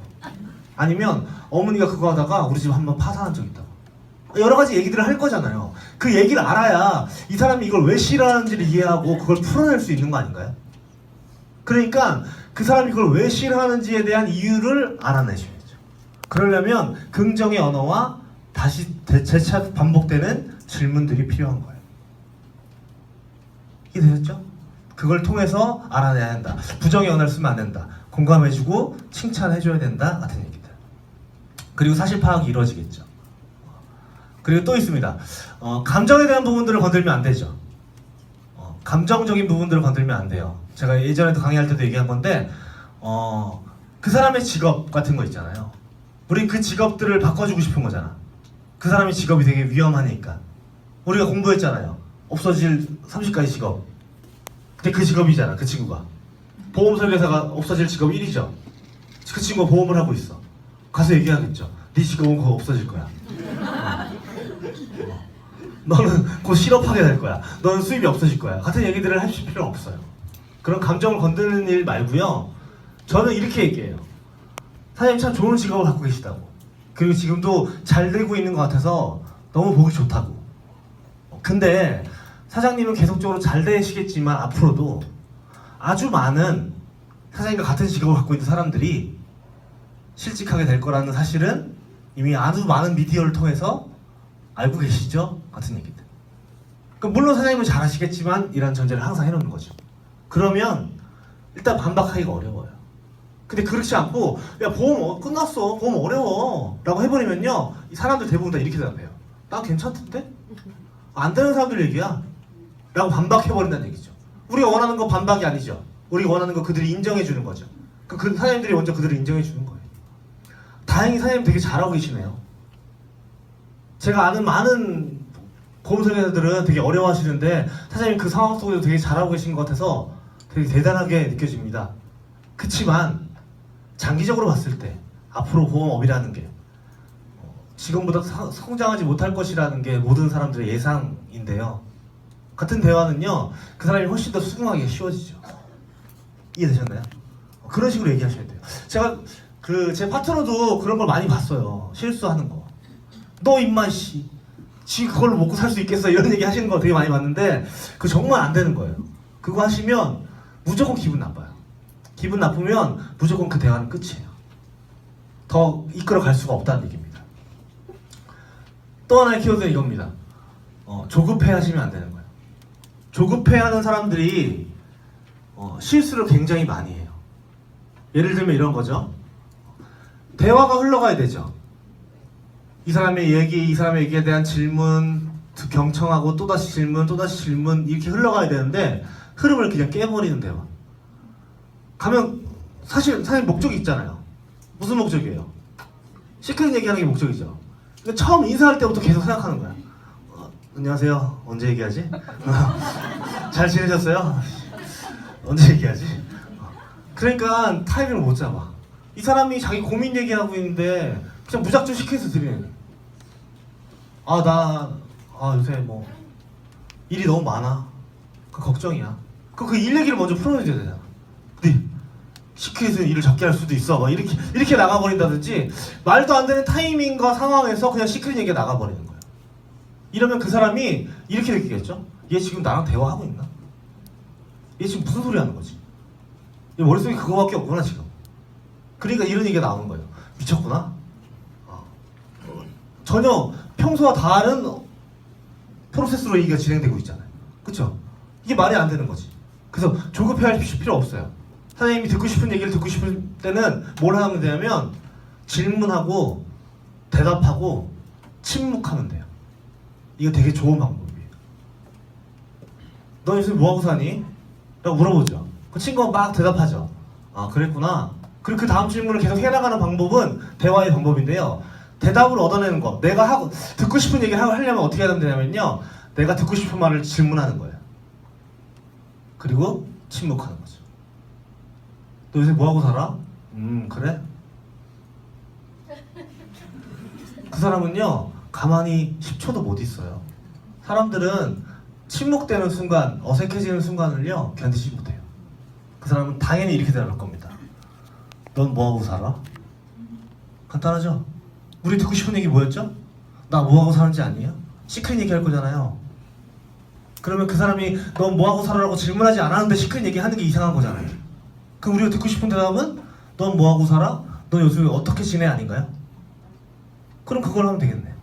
아니면 어머니가 그거 하다가 우리 집 한번 파산한 적 있다고. 여러 가지 얘기들을 할 거잖아요. 그 얘기를 알아야 이 사람이 이걸 왜 싫어하는지를 이해하고 그걸 풀어낼 수 있는 거 아닌가요? 그러니까 그 사람이 그걸 왜 싫어하는지에 대한 이유를 알아내셔야죠. 그러려면 긍정의 언어와 다시 재차 반복되는 질문들이 필요한 거예요. 이해되셨죠? 그걸 통해서 알아내야 한다. 부정의 언어를 쓰면 안 된다. 공감해주고 칭찬해줘야 된다. 같은 얘기들. 그리고 사실 파악이 이루어지겠죠. 그리고 또 있습니다. 감정에 대한 부분들을 건들면 안 되죠. 감정적인 부분들을 건들면 안 돼요. 제가 예전에도 강의할 때도 얘기한 건데 그 사람의 직업 같은 거 있잖아요. 우리 그 직업들을 바꿔주고 싶은 거잖아. 그 사람의 직업이 되게 위험하니까. 우리가 공부했잖아요. 없어질 30가지 직업. 근데 그 직업이잖아, 그 친구가. 보험 설계사가 없어질 직업 1위죠. 그 친구가 보험을 하고 있어. 가서 얘기하겠죠. 네 직업은 그거 없어질 거야. 너는 곧 실업하게 될 거야. 너는 수입이 없어질 거야. 같은 얘기들을 하실 필요는 없어요. 그런 감정을 건드는 일 말고요. 저는 이렇게 얘기해요. 사장님 참 좋은 직업을 갖고 계시다고. 그리고 지금도 잘 되고 있는 것 같아서 너무 보기 좋다고. 근데 사장님은 계속적으로 잘 되시겠지만 앞으로도 아주 많은 사장님과 같은 직업을 갖고 있는 사람들이 실직하게 될 거라는 사실은 이미 아주 많은 미디어를 통해서 알고 계시죠? 같은 얘기들. 그럼 물론 사장님은 잘하시겠지만 이런 전제를 항상 해놓는 거죠. 그러면 일단 반박하기가 어려워요. 근데 그렇지 않고 야 보험 끝났어, 보험 어려워 라고 해버리면요, 이 사람들 대부분 다 이렇게 대답해요. 난 괜찮던데? 안 되는 사람들 얘기야 라고 반박해버린다는 얘기죠. 우리가 원하는 건 반박이 아니죠. 우리가 원하는 건 그들이 인정해주는 거죠. 그 사장님들이 먼저 그들을 인정해주는 거예요. 다행히 사장님 되게 잘하고 계시네요. 제가 아는 많은 보험 설계사들은 되게 어려워하시는데 사장님 그 상황 속에서 되게 잘하고 계신 것 같아서 되게 대단하게 느껴집니다. 그치만 장기적으로 봤을 때 앞으로 보험업이라는 게 지금보다 성장하지 못할 것이라는 게 모든 사람들의 예상인데요. 같은 대화는요, 그 사람이 훨씬 더 수긍하기가 쉬워지죠. 이해되셨나요? 그런 식으로 얘기하셔야 돼요. 제가 제 파트너도 그런 걸 많이 봤어요. 실수하는 거. 너 임마 씨, 지 그걸로 먹고 살 수 있겠어? 이런 얘기 하시는 거 되게 많이 봤는데 그거 정말 안 되는 거예요. 그거 하시면 무조건 기분 나빠요. 기분 나쁘면 무조건 그 대화는 끝이에요. 더 이끌어 갈 수가 없다는 얘기입니다. 또 하나의 키워드는 이겁니다. 조급해 하시면 안 되는 거예요. 조급해 하는 사람들이 실수를 굉장히 많이 해요. 예를 들면 이런 거죠. 대화가 흘러가야 되죠. 이 사람의 얘기에 대한 질문, 경청하고 또다시 질문, 또다시 질문 이렇게 흘러가야 되는데 흐름을 그냥 깨버리는 대화. 가면 사실 목적이 있잖아요. 무슨 목적이에요? 시크릿 얘기하는 게 목적이죠. 근데 처음 인사할 때부터 계속 생각하는 거야. 안녕하세요. 언제 얘기하지? 잘 지내셨어요? 언제 얘기하지? 그러니까 타이밍을 못 잡아. 이 사람이 자기 고민 얘기하고 있는데 그냥 무작정 시크릿을 들이네. 요새 뭐 일이 너무 많아. 그 걱정이야. 그 일 얘기를 먼저 풀어내야 되잖아. 근데 시크릿은 일을 적게 할 수도 있어. 막 이렇게 나가버린다든지 말도 안 되는 타이밍과 상황에서 그냥 시크릿 얘기가 나가버리는 거야. 이러면 그 사람이 이렇게 느끼겠죠? 얘 지금 나랑 대화하고 있나? 얘 지금 무슨 소리 하는 거지? 얘 머릿속에 그거밖에 없구나 지금. 그러니까 이런 얘기가 나오는 거예요. 미쳤구나? 전혀 평소와 다른 프로세스로 얘기가 진행되고 있잖아요. 그쵸? 이게 말이 안 되는 거지. 그래서 조급해할 필요 없어요. 사장님이 듣고 싶은 얘기를 듣고 싶을 때는 뭘 하면 되냐면 질문하고 대답하고 침묵하면 돼요. 이거 되게 좋은 방법이에요. 너 요새 뭐하고 사니? 라고 물어보죠. 그 친구가 막 대답하죠. 아 그랬구나. 그리고 그 다음 질문을 계속 해나가는 방법은 대화의 방법인데요. 대답을 얻어내는 거. 내가 듣고 싶은 얘기를 하려면 어떻게 하면 되냐면요. 내가 듣고 싶은 말을 질문하는 거예요. 그리고 침묵하는 거죠. 너 요새 뭐하고 살아? 그래? 그 사람은요 가만히 10초도 못 있어요. 사람들은 침묵되는 순간, 어색해지는 순간을요 견디지 못해요. 그 사람은 당연히 이렇게 대답할 겁니다. 넌 뭐하고 살아? 간단하죠? 우리 듣고 싶은 얘기 뭐였죠? 나 뭐하고 사는지 아니에요? 시크릿 얘기할 거잖아요. 그러면 그 사람이 넌 뭐하고 살아라고 질문하지 않았는데 시크릿 얘기하는 게 이상한 거잖아요. 그럼 우리가 듣고 싶은 대답은 넌 뭐하고 살아? 넌 요즘 어떻게 지내? 아닌가요? 그럼 그걸 하면 되겠네요.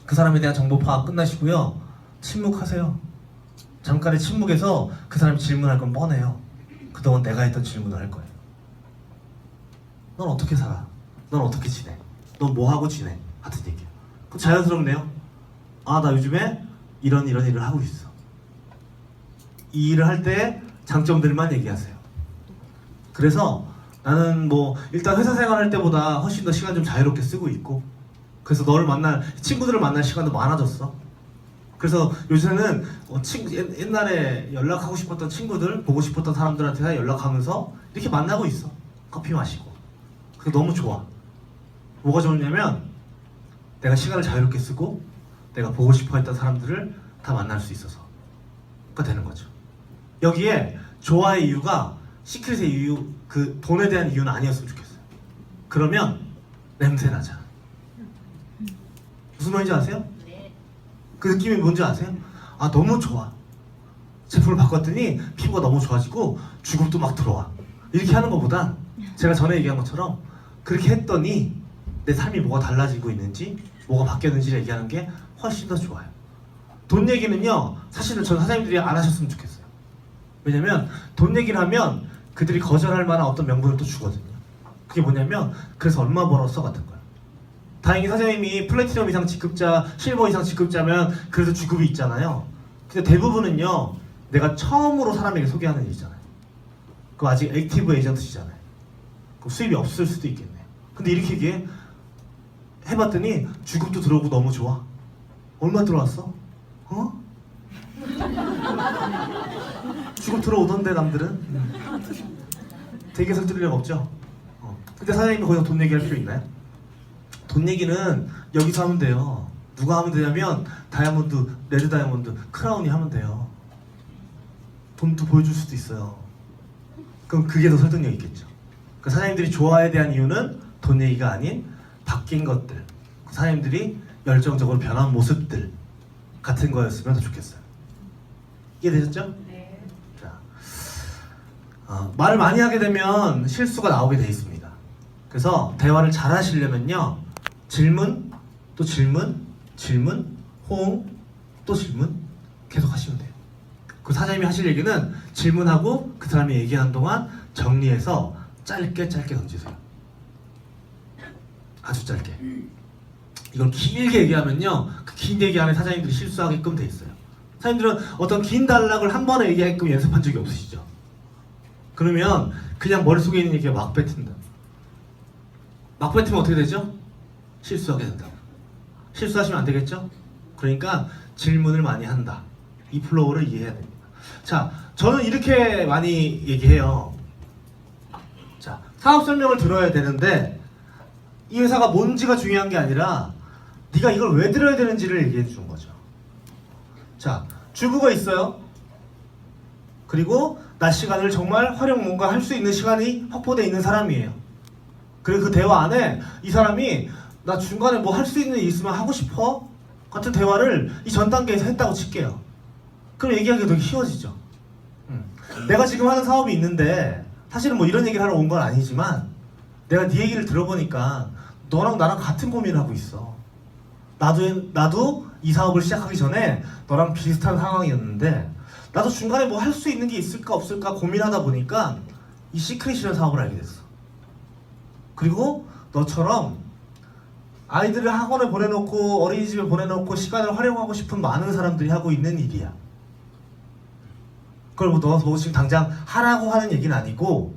그 사람에 대한 정보 파악 끝나시고요. 침묵하세요. 잠깐의 침묵에서 그 사람이 질문할 건 뻔해요. 그동안 내가 했던 질문을 할 거예요. 넌 어떻게 살아? 넌 어떻게 지내? 넌 뭐하고 지내? 같은 얘기예요. 그럼 자연스럽네요. 나 요즘에 이런 일을 하고 있어. 이 일을 할 때 장점들만 얘기하세요. 그래서 나는 뭐 일단 회사 생활할 때보다 훨씬 더 시간 좀 자유롭게 쓰고 있고, 그래서 너를 만날 친구들을 만날 시간도 많아졌어. 그래서 요새는 옛날에 연락하고 싶었던 친구들, 보고 싶었던 사람들한테 다 연락하면서 이렇게 만나고 있어. 커피 마시고. 그게 너무 좋아. 뭐가 좋냐면 내가 시간을 자유롭게 쓰고 내가 보고 싶어 했던 사람들을 다 만날 수 있어서가 되는 거죠. 여기에 좋아의 이유가 시크릿의 이유, 그 돈에 대한 이유는 아니었으면 좋겠어요. 그러면 냄새 나잖아. 무슨 말인지 아세요? 그 느낌이 뭔지 아세요? 너무 좋아. 제품을 바꿨더니 피부가 너무 좋아지고 주급도 막 들어와. 이렇게 하는 것보단 제가 전에 얘기한 것처럼 그렇게 했더니 내 삶이 뭐가 달라지고 있는지, 뭐가 바뀌었는지를 얘기하는 게 훨씬 더 좋아요. 돈 얘기는요, 사실은 전 사장님들이 안 하셨으면 좋겠어요. 왜냐면 돈 얘기를 하면 그들이 거절할 만한 어떤 명분을 또 주거든요. 그게 뭐냐면 그래서 얼마 벌었어 같은 거예요. 다행히 사장님이 플래티넘 이상 직급자, 실버 이상 직급자면 그래도 주급이 있잖아요. 근데 대부분은요, 내가 처음으로 사람에게 소개하는 일이잖아요. 그거 아직 액티브 에이전트시잖아요. 그럼 수입이 없을 수도 있겠네요. 근데 이렇게 해봤더니 주급도 들어오고 너무 좋아. 얼마 들어왔어? 주급 들어오던데 남들은? 되게 설득 력 없죠? 근데 사장님이 거기서 돈 얘기할 필요 있나요? 돈 얘기는 여기서 하면 돼요. 누가 하면 되냐면 다이아몬드, 레드 다이아몬드, 크라운이 하면 돼요. 돈도 보여줄 수도 있어요. 그럼 그게 더 설득력 있겠죠. 그 사장님들이 좋아에 대한 이유는 돈 얘기가 아닌 바뀐 것들, 사장님들이 열정적으로 변한 모습들 같은 거였으면 더 좋겠어요. 이해되셨죠? 네. 자, 말을 많이 하게 되면 실수가 나오게 돼 있습니다. 그래서 대화를 잘 하시려면요, 질문, 또 질문, 질문, 호응, 또 질문 계속 하시면 돼요. 그 사장님이 하실 얘기는 질문하고 그 사람이 얘기하는 동안 정리해서 짧게 던지세요. 아주 짧게. 이걸 길게 얘기하면요, 그 긴 얘기 안에 사장님들이 실수하게끔 돼 있어요. 사장님들은 어떤 긴 단락을 한 번에 얘기하게끔 연습한 적이 없으시죠? 그러면 그냥 머릿속에 있는 얘기가 막 뱉는다. 막 뱉으면 어떻게 되죠? 실수하게 된다. 실수하시면 안 되겠죠? 그러니까 질문을 많이 한다. 이 플로우를 이해해야 됩니다. 자, 저는 이렇게 많이 얘기해요. 자, 사업 설명을 들어야 되는데 이 회사가 뭔지가 중요한 게 아니라 네가 이걸 왜 들어야 되는지를 얘기해 주는 거죠. 자, 주부가 있어요. 그리고 낮 시간을 정말 활용 뭔가 할 수 있는 시간이 확보되어 있는 사람이에요. 그리고 그 대화 안에 이 사람이 나 중간에 뭐 할 수 있는 일 있으면 하고 싶어? 같은 대화를 이 전 단계에서 했다고 칠게요. 그럼 얘기하기가 되게 쉬워지죠. 내가 지금 하는 사업이 있는데 사실은 뭐 이런 얘기를 하러 온 건 아니지만 내가 네 얘기를 들어보니까 너랑 나랑 같은 고민을 하고 있어. 나도 이 사업을 시작하기 전에 너랑 비슷한 상황이었는데 나도 중간에 뭐 할 수 있는 게 있을까 없을까 고민하다 보니까 이 시크릿이라는 사업을 알게 됐어. 그리고 너처럼 아이들을 학원에 보내놓고 어린이집에 보내놓고 시간을 활용하고 싶은 많은 사람들이 하고 있는 일이야. 그걸 뭐 너 지금 당장 하라고 하는 얘기는 아니고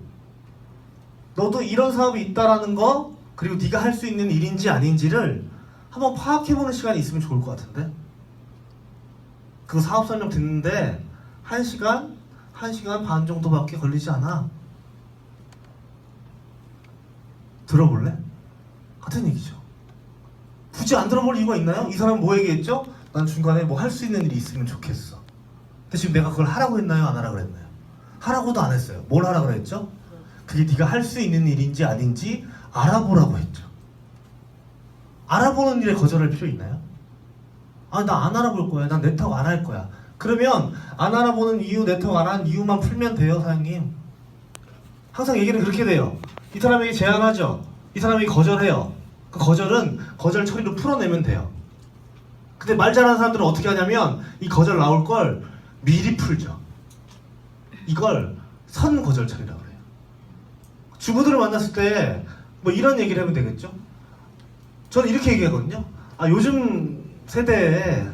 너도 이런 사업이 있다라는 거 그리고 네가 할 수 있는 일인지 아닌지를 한번 파악해보는 시간이 있으면 좋을 것 같은데 그 사업 설명 듣는데 1시간 반 정도밖에 걸리지 않아. 들어볼래? 같은 얘기죠. 굳이 안 들어볼 이유가 있나요? 이 사람은 뭐 얘기했죠? 난 중간에 뭐 할 수 있는 일이 있으면 좋겠어. 근데 지금 내가 그걸 하라고 했나요? 안 하라고 했나요? 하라고도 안 했어요. 뭘 하라고 했죠? 그게 네가 할 수 있는 일인지 아닌지 알아보라고 했죠. 알아보는 일에 거절할 필요 있나요? 아, 나 안 알아볼 거야. 난 네트워크 안 할 거야. 그러면 안 알아보는 이유, 네트워크 안 하는 이유만 풀면 돼요, 사장님. 항상 얘기는 그렇게 돼요. 이 사람에게 제안하죠. 이 사람에게 거절해요. 그 거절은 거절 처리로 풀어내면 돼요. 근데 말 잘하는 사람들은 어떻게 하냐면 이 거절 나올 걸 미리 풀죠. 이걸 선거절 처리라고 해요. 주부들을 만났을 때 뭐 이런 얘기를 하면 되겠죠. 저는 이렇게 얘기하거든요. 아, 요즘 세대에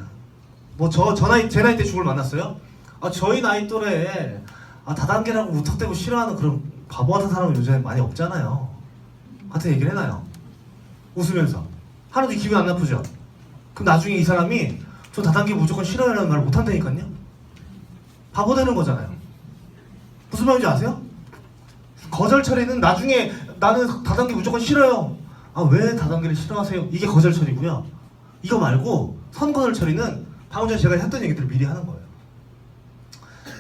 뭐 제 나이 때 주부를 만났어요. 아, 저희 나이 또래에 다단계라고 무턱대고 싫어하는 그런 바보 같은 사람은 요즘에 많이 없잖아요. 같은 얘기를 해놔요. 웃으면서. 하나도 기분 안 나쁘죠? 그럼 나중에 이 사람이 저 다단계 무조건 싫어요라는 말을 못한다니까요. 바보 되는 거잖아요. 무슨 말인지 아세요? 거절 처리는 나중에 나는 다단계 무조건 싫어요. 아, 왜 다단계를 싫어하세요? 이게 거절 처리고요. 이거 말고 선거절 처리는 방금 전에 제가 했던 얘기들을 미리 하는 거예요.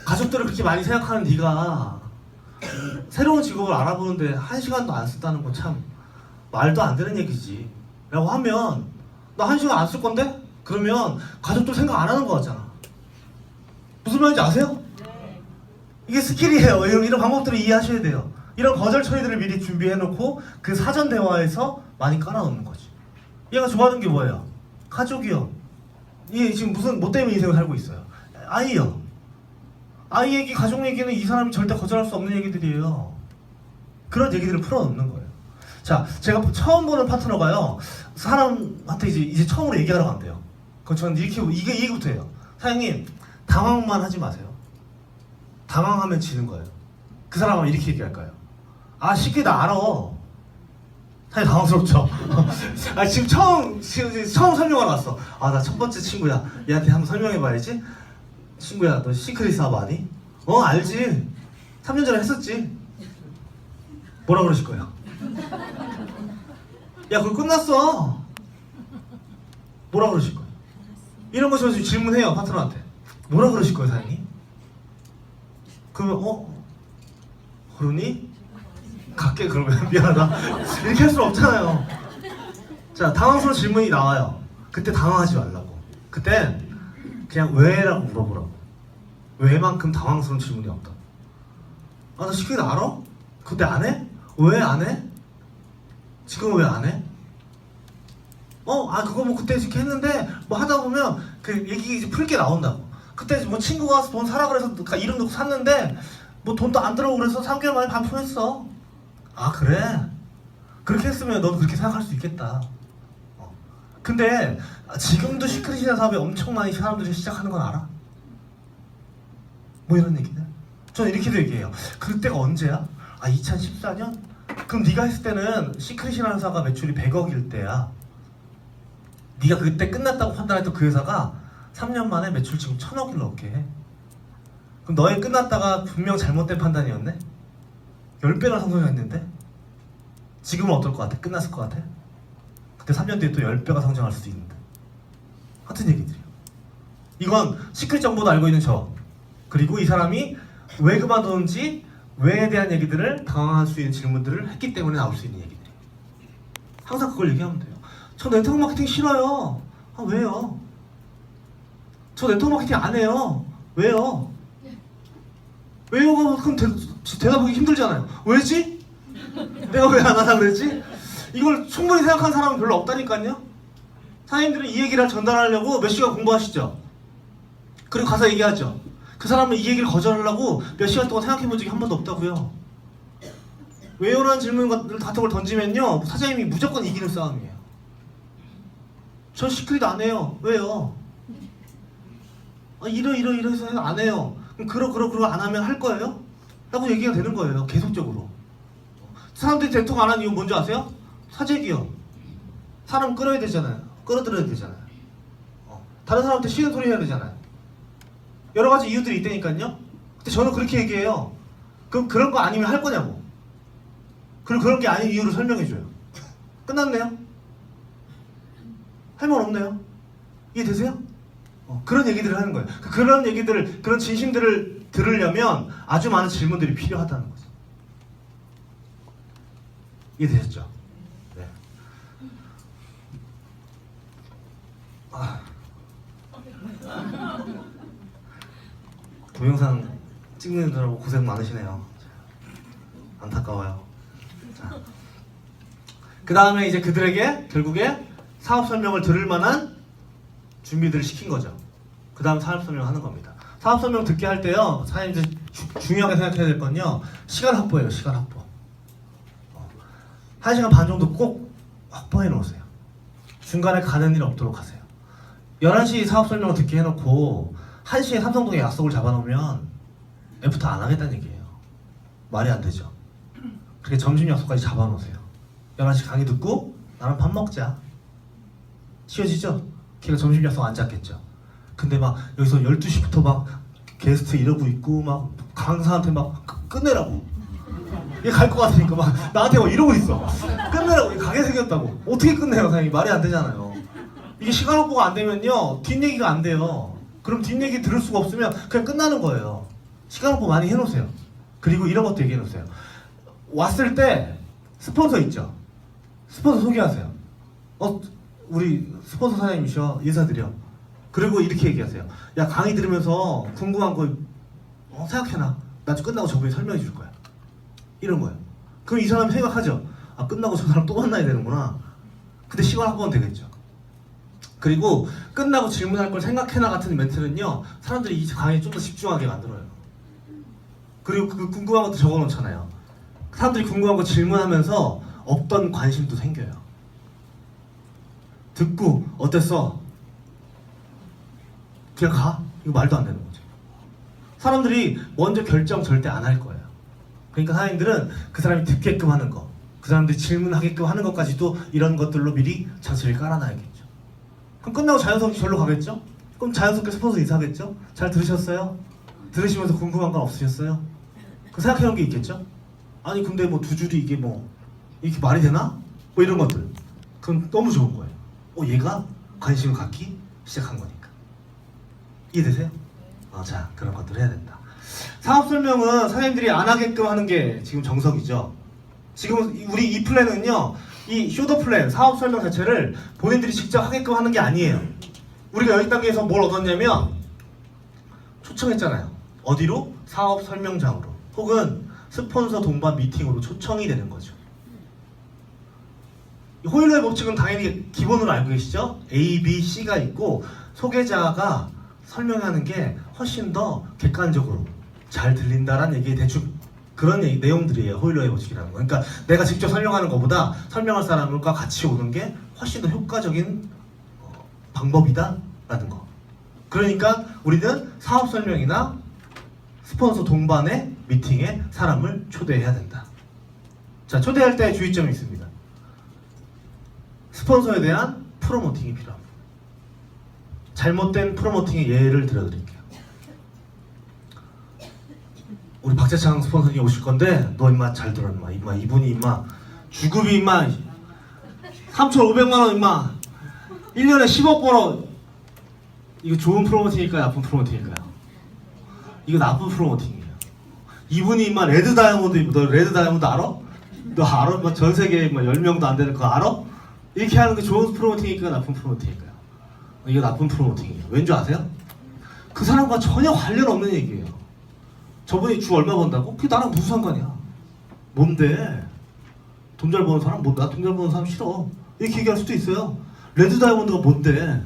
가족들을 그렇게 많이 생각하는 네가 새로운 직업을 알아보는데 1시간도 안 썼다는 건 참 말도 안 되는 얘기지 라고 하면 나 1시간 안 쓸 건데? 그러면 가족들 생각 안 하는 거 같잖아. 무슨 말인지 아세요? 네. 이게 스킬이에요. 이런 방법들을 이해하셔야 돼요. 이런 거절 처리들을 미리 준비해놓고 그 사전 대화에서 많이 깔아놓는 거지. 얘가 좋아하는 게 뭐예요? 가족이요. 얘 지금 무슨 뭐 때문에 인생을 살고 있어요? 아이요. 아이 얘기, 가족 얘기는 이 사람이 절대 거절할 수 없는 얘기들이에요. 그런 얘기들을 풀어놓는 거예요. 자, 제가 처음 보는 파트너가요. 사람한테 이제 처음으로 얘기하러 간대요. 그럼 저는 이렇게 이게 얘기부터 해요. 사장님, 당황만 하지 마세요. 당황하면 지는 거예요. 그 사람은 이렇게 얘기할까요? 아, 쉽게 나 알아. 사실 당황스럽죠. 아, 지금 처음 설명하러 왔어. 아, 나 첫 번째 친구야. 얘한테 한번 설명해봐야지. 친구야, 너 시크릿 사업 아니? 알지. 3년 전에 했었지. 뭐라 그러실 거예요? 야, 그거 끝났어. 뭐라 그러실 거예요? 이런 거 저 지금 질문해요, 파트너한테. 뭐라 그러실 거예요, 사장님? 그러면 그러니? 갈게. 그러면 미안하다. 이렇게 할 수 없잖아요. 자, 당황스러운 질문이 나와요. 그때 당황하지 말라고. 그때 그냥 왜라고 물어보라고. 왜만큼 당황스러운 질문이 없다. 아, 나 시크릿 알아? 근데 안 해? 왜 안 해? 지금 왜 안 해? 그거 뭐 그때 이렇게 했는데 뭐 하다 보면 그 얘기 이제 풀게 나온다고. 그때 뭐 친구가 돈 사라 그래서 이름 넣고 샀는데 뭐 돈도 안 들어오고 그래서 3개월 만에 반품했어. 아, 그래? 그렇게 했으면 너도 그렇게 생각할 수 있겠다. 근데 지금도 시크릿이라는 사업에 엄청 많이 사람들이 시작하는 건 알아? 뭐 이런 얘기들. 저는 이렇게도 얘기해요. 그때가 언제야? 아 2014년? 그럼 네가 했을 때는 시크릿이라는 회사가 매출이 100억일 때야. 네가 그때 끝났다고 판단했던 그 회사가 3년 만에 매출 지금 1000억을 넘게 해. 그럼 너의 끝났다가 분명 잘못된 판단이었네? 10배나 성장했는데? 지금은 어떨 것 같아? 끝났을 것 같아? 그때 3년 뒤에 또 10배가 성장할 수도 있는데. 같은 얘기들이에요. 이건 시크릿 정보도 알고 있는 저, 그리고 이 사람이 왜 그만두는지, 왜에 대한 얘기들을, 당황할 수 있는 질문들을 했기 때문에 나올 수 있는 얘기들이에요. 항상 그걸 얘기하면 돼요. 저 네트워크 마케팅 싫어요. 아 왜요? 저 네트워크 마케팅 안 해요. 왜요? 왜요? 그럼 대답하기 힘들잖아요. 왜지? 내가 왜 안 하라 그랬지? 이걸 충분히 생각한 사람은 별로 없다니까요. 사장님들은 이 얘기를 전달하려고 몇 시간 공부하시죠. 그리고 가서 얘기하죠. 그 사람은 이 얘기를 거절하려고 몇 시간 동안 생각해 본 적이 한 번도 없다고요. 왜요라는 질문 같은 걸 던지면요, 사장님이 무조건 이기는 싸움이에요. 전 시크릿 안 해요. 왜요? 아, 이러해서 안 해요. 그럼 그러 안 하면 할 거예요? 라고 얘기가 되는 거예요. 계속적으로. 사람들이 대통령 안 하는 이유 뭔지 아세요? 사재기요. 사람 끌어야 되잖아요. 끌어들여야 되잖아요. 다른 사람한테 싫은 소리 해야 되잖아요. 여러 가지 이유들이 있다니까요. 근데 저는 그렇게 얘기해요. 그럼 그런 거 아니면 할 거냐고. 그럼 그런 게 아닌 이유를 설명해줘요. 끝났네요. 할 말 없네요. 이해되세요? 그런 얘기들을 하는 거예요. 그런 얘기들을, 그런 진심들을 들으려면 아주 많은 질문들이 필요하다는 거죠. 이해되셨죠? 네. 동영상 찍느라고 고생 많으시네요. 안타까워요. 그 다음에 이제 그들에게 결국에 사업 설명을 들을 만한 준비들을 시킨 거죠. 그 다음 사업 설명을 하는 겁니다. 사업 설명 듣게 할 때요, 사장님들 중요하게 생각해야 될 건요, 시간 확보예요. 시간 확보. 1시간 반 정도 꼭 확보해 놓으세요. 중간에 가는 일 없도록 하세요. 11시 사업 설명을 듣게 해놓고 1시에 삼성동에 약속을 잡아놓으면 애프터 안 하겠다는 얘기예요. 말이 안 되죠. 그렇게 점심 약속까지 잡아놓으세요. 11시 강의 듣고 나랑 밥 먹자. 치워지죠? 걔가 점심 약속 안 잡겠죠. 근데 막 여기서 12시부터 막 게스트 이러고 있고 막 강사한테 막 끝내라고. 얘 갈 것 같으니까 막 나한테 막 이러고 있어. 끝내라고. 얘 가게 생겼다고. 어떻게 끝내요, 사장님? 말이 안 되잖아요. 이게 시간 확보가 안 되면요, 뒷얘기가 안 돼요. 그럼 뒷얘기 들을 수가 없으면 그냥 끝나는 거예요. 시간 확보 많이 해놓으세요. 그리고 이런 것도 얘기해놓으세요. 왔을 때 스폰서 있죠? 스폰서 소개하세요. 우리 스폰서 사장님이셔. 인사드려. 그리고 이렇게 얘기하세요. 야, 강의 들으면서 궁금한 거 생각해놔. 나중에 끝나고 저번에 설명해 줄 거야. 이런 거예요. 그럼 이 사람이 생각하죠. 아, 끝나고 저 사람 또 만나야 되는구나. 근데 시간 확보는 되겠죠. 그리고 끝나고 질문할 걸 생각해놔 같은 멘트는요, 사람들이 이 강의에 좀 더 집중하게 만들어요. 그리고 그 궁금한 것도 적어놓잖아요. 사람들이 궁금한 거 질문하면서 없던 관심도 생겨요. 듣고 어땠어? 그냥 가? 이거 말도 안 되는 거죠. 사람들이 먼저 결정 절대 안 할 거예요. 그러니까 사장님들은 그 사람이 듣게끔 하는 거, 그 사람들이 질문하게끔 하는 것까지도 이런 것들로 미리 자세를 깔아놔야겠죠. 그럼 끝나고 자연스럽게 절로 가겠죠? 그럼 자연스럽게 스폰서 인사하겠죠? 잘 들으셨어요? 들으시면서 궁금한 건 없으셨어요? 그 생각해놓은 게 있겠죠? 아니 근데 뭐 두 줄이 이게 뭐 이렇게 말이 되나? 뭐 이런 것들. 그럼 너무 좋은 거예요. 얘가 관심을 갖기 시작한 거니까. 이해되세요? 자, 그런 것들을 해야 된다. 사업 설명은 사장님들이 안 하게끔 하는 게 지금 정석이죠. 지금 우리 이 플랜은요, 이 쇼더 플랜, 사업 설명 자체를 본인들이 직접 하게끔 하는 게 아니에요. 우리가 여기 단계에서 뭘 얻었냐면 초청했잖아요. 어디로? 사업 설명장으로, 혹은 스폰서 동반 미팅으로 초청이 되는 거죠. 호일러의 법칙은 당연히 기본으로 알고 계시죠? A, B, C가 있고 소개자가 설명하는 게 훨씬 더 객관적으로 잘 들린다라는 얘기, 대충 그런 내용들이에요. 호일러의 법칙이라는 거. 그러니까 내가 직접 설명하는 것보다 설명할 사람과 같이 오는 게 훨씬 더 효과적인 방법이다라는 거. 그러니까 우리는 사업 설명이나 스폰서 동반의 미팅에 사람을 초대해야 된다. 자, 초대할 때 주의점이 있습니다. 스폰서에 대한 프로모팅이 필요합니다. 잘못된 프로모팅의 예를 들어드릴게요. 우리 박재창 스폰서님 오실 건데 너 임마 잘 들어 임마. 임마 이분이 임마 주급이 임마 3,500만 원 임마 1년에 10억 벌어. 이거 좋은 프로모팅일까요? 나쁜 프로모팅일까요? 이거 나쁜 프로모팅이에요. 이분이 임마 레드 다이아몬드, 너 레드 다이아몬드 알아? 너 알아? 뭐 전 세계에 10명도 안 되는 거 알아? 이렇게 하는 게 좋은 프로모팅일까요? 나쁜 프로모팅일까요? 이거 나쁜 프로모팅이에요. 왠지 아세요? 그 사람과 전혀 관련 없는 얘기예요. 저분이 주 얼마 번다고? 그게 나랑 무슨 상관이야? 뭔데? 돈 잘 버는 사람? 뭐 나 돈 잘 버는 사람 싫어. 이렇게 얘기할 수도 있어요. 레드 다이아몬드가 뭔데?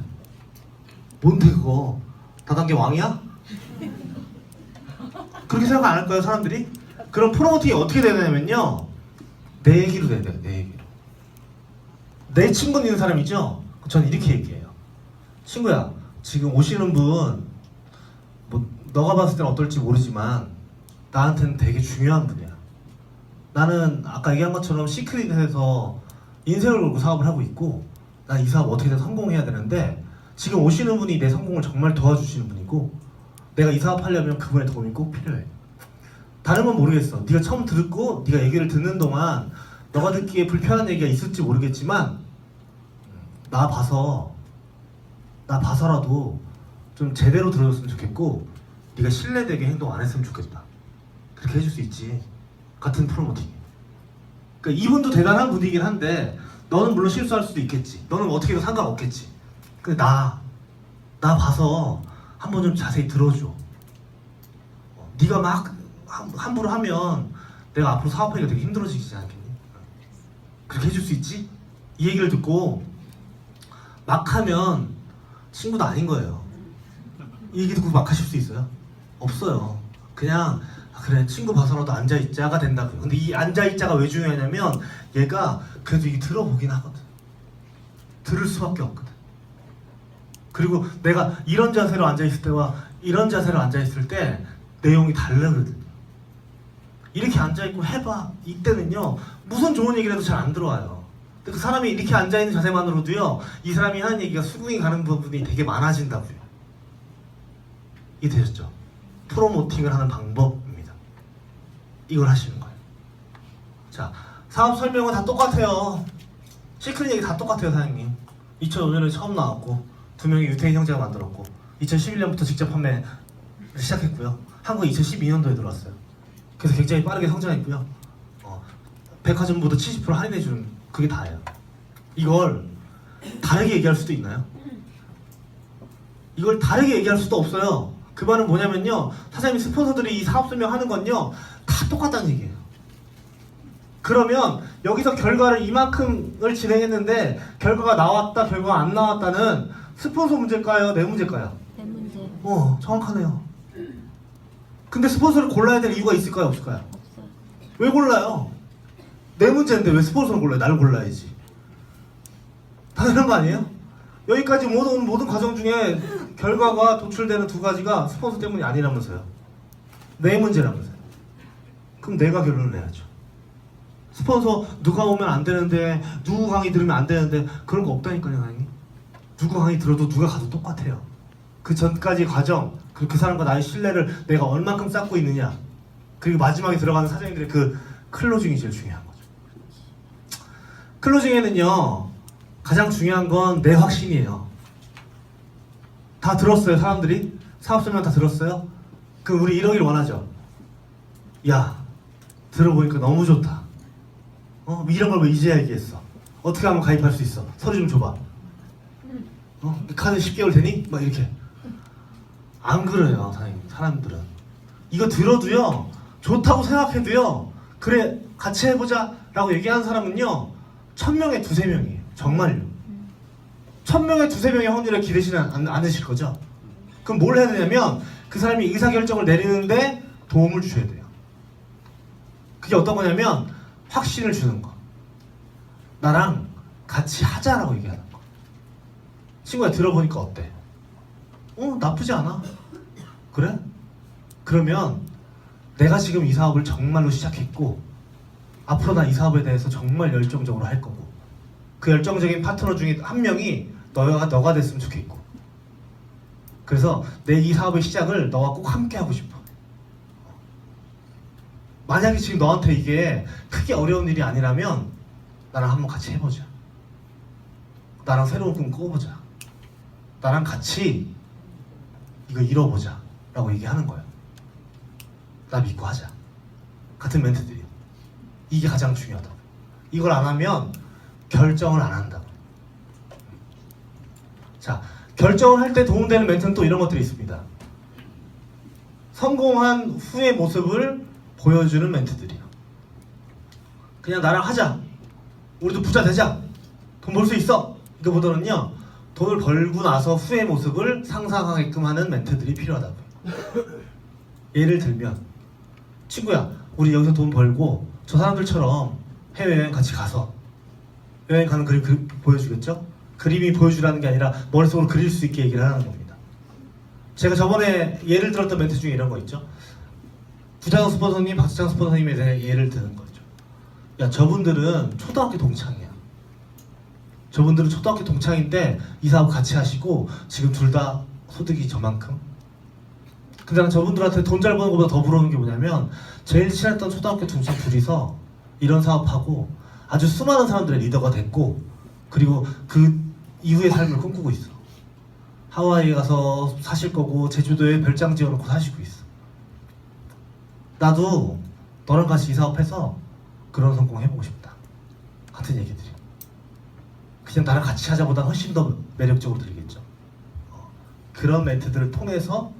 뭔데 그거? 다단계 왕이야? 그렇게 생각 안 할까요 사람들이? 그럼 프로모팅이 어떻게 되냐면요, 내 얘기로 돼야 돼요. 내 얘기로. 내 친구 있는 사람이죠? 저는 이렇게 얘기해요. 친구야, 지금 오시는 분 뭐 너가 봤을 때는 어떨지 모르지만 나한테는 되게 중요한 분이야. 나는 아까 얘기한 것처럼 시크릿에서 인생을 걸고 사업을 하고 있고 난 이 사업 어떻게든 성공해야 되는데 지금 오시는 분이 내 성공을 정말 도와주시는 분이고 내가 이 사업 하려면 그분의 도움이 꼭 필요해. 다른 건 모르겠어. 네가 처음 듣고 네가 얘기를 듣는 동안 너가 듣기에 불편한 얘기가 있을지 모르겠지만 나 봐서라도 좀 제대로 들어줬으면 좋겠고 네가 신뢰되게 행동 안 했으면 좋겠다. 그렇게 해줄 수 있지. 같은 프로모팅. 그러니까 이분도 대단한 분이긴 한데 너는 물론 실수할 수도 있겠지. 너는 어떻게든 상관없겠지. 근데 나 봐서 한번 좀 자세히 들어줘. 네가 막 함부로 하면 내가 앞으로 사업하기가 되게 힘들어지지 않겠니? 그렇게 해줄 수 있지? 이 얘기를 듣고 막 하면 친구도 아닌 거예요. 이 얘기 듣고 막 하실 수 있어요? 없어요. 그냥 그래 친구 봐서라도 앉아있자가 된다고요. 근데 이 앉아있자가 왜 중요하냐면 얘가 그래도 이게 들어보긴 하거든. 들을 수밖에 없거든. 그리고 내가 이런 자세로 앉아있을 때와 이런 자세로 앉아있을 때 내용이 다르거든. 이렇게 앉아있고 해봐. 이때는요 무슨 좋은 얘기를 해도 잘 안 들어와요. 근데 그 사람이 이렇게 앉아있는 자세만으로도요 이 사람이 하는 얘기가 수긍이 가는 부분이 되게 많아진다고요. 이해되셨죠? 프로모팅을 하는 방법입니다. 이걸 하시는 거예요. 자, 사업 설명은 다 똑같아요. 시크릿 얘기 다 똑같아요. 사장님 2005년에 처음 나왔고 2명의 유태인 형제가 만들었고 2011년부터 직접 판매 시작했고요. 한국 2012년도에 들어왔어요. 그래서 굉장히 빠르게 성장했고요. 백화점보다 70% 할인해주는 그게 다예요. 이걸 다르게 얘기할 수도 있나요? 이걸 다르게 얘기할 수도 없어요. 그 말은 뭐냐면요, 사장님 스폰서들이 이 사업 설명하는 건요 다 똑같다는 얘기예요. 그러면 여기서 결과를 이만큼을 진행했는데 결과가 나왔다 결과가 안 나왔다는 스폰서 문제일까요? 내 문제일까요? 내 문제. 정확하네요. 근데 스폰서를 골라야 될 이유가 있을까요? 없을까요? 없어요. 왜 골라요? 내 문제인데 왜 스폰서를 골라요? 나를 골라야지. 당연한 거 아니에요? 여기까지 모든 과정 중에 결과가 도출되는 두 가지가 스폰서 때문이 아니라면서요. 내 문제라면서요. 그럼 내가 결론을 내야죠. 스폰서 누가 오면 안 되는데 누구 강의 들으면 안 되는데 그런 거 없다니까요. 사장님. 누구 강의 들어도 누가 가도 똑같아요. 그 전까지 과정, 그 사람과 나의 신뢰를 내가 얼만큼 쌓고 있느냐, 그리고 마지막에 들어가는 사장님들의 그 클로징이 제일 중요한 거죠. 클로징에는요 가장 중요한 건 내 확신이에요. 다 들었어요 사람들이? 사업 설명 다 들었어요? 그럼 우리 이러길 원하죠. 야 들어보니까 너무 좋다. 이런 걸 왜 이제야 얘기했어? 어떻게 하면 가입할 수 있어? 서류 좀 줘봐. 카드 10개월 되니? 막 이렇게. 안 그래요 사람들은. 이거 들어도요 좋다고 생각해도요 그래 같이 해보자 라고 얘기하는 사람은요 1000명에 2~3명이에요. 정말요. 1000명에 2~3명의 확률에 기대시는 않으실 거죠? 그럼 뭘 해야 되냐면 그 사람이 의사결정을 내리는데 도움을 주셔야 돼요. 그게 어떤 거냐면 확신을 주는 거. 나랑 같이 하자라고 얘기하는 거. 친구야 들어보니까 어때? 나쁘지 않아. 그래? 그러면 내가 지금 이 사업을 정말로 시작했고 앞으로 나 이 사업에 대해서 정말 열정적으로 할 거고 그 열정적인 파트너 중에 한 명이 너가 됐으면 좋겠고 그래서 내 이 사업의 시작을 너와 꼭 함께 하고 싶어. 만약에 지금 너한테 이게 크게 어려운 일이 아니라면 나랑 한번 같이 해보자. 나랑 새로운 꿈 꿔보자. 나랑 같이 이거 이뤄보자 라고 얘기하는 거예요. 나 믿고 하자. 같은 멘트들이 이게 가장 중요하다고. 이걸 안 하면 결정을 안 한다고. 자, 결정을 할 때 도움되는 멘트는 또 이런 것들이 있습니다. 성공한 후의 모습을 보여주는 멘트들이요. 그냥 나랑 하자. 우리도 부자 되자. 돈 벌 수 있어. 이거보다는요, 돈을 벌고 나서 후의 모습을 상상하게끔 하는 멘트들이 필요하다고요. 예를 들면, 친구야, 우리 여기서 돈 벌고 저 사람들처럼 해외여행 같이 가서 여행 가는 그림 보여주겠죠? 그림이 보여주라는 게 아니라 머릿속으로 그릴 수 있게 얘기를 하는 겁니다. 제가 저번에 예를 들었던 멘트 중에 이런 거 있죠. 부자영 스폰서님, 박수창 스폰서님에 대해 예를 드는 거죠. 야, 저분들은 초등학교 동창이야. 저분들은 초등학교 동창인데 이 사업 같이 하시고 지금 둘 다 소득이 저만큼. 근데 난 저분들한테 돈 잘 버는 것보다 더 부러운 게 뭐냐면 제일 친했던 초등학교 동창 둘이서 이런 사업하고 아주 수많은 사람들의 리더가 됐고 그리고 그 이후의 삶을 꿈꾸고 있어. 하와이에 가서 사실 거고 제주도에 별장 지어놓고 사시고 있어. 나도 너랑 같이 이 사업해서 그런 성공 해보고 싶다. 같은 얘기들이. 그냥 나랑 같이 하자보다 훨씬 더 매력적으로 들리겠죠. 그런 멘트들을 통해서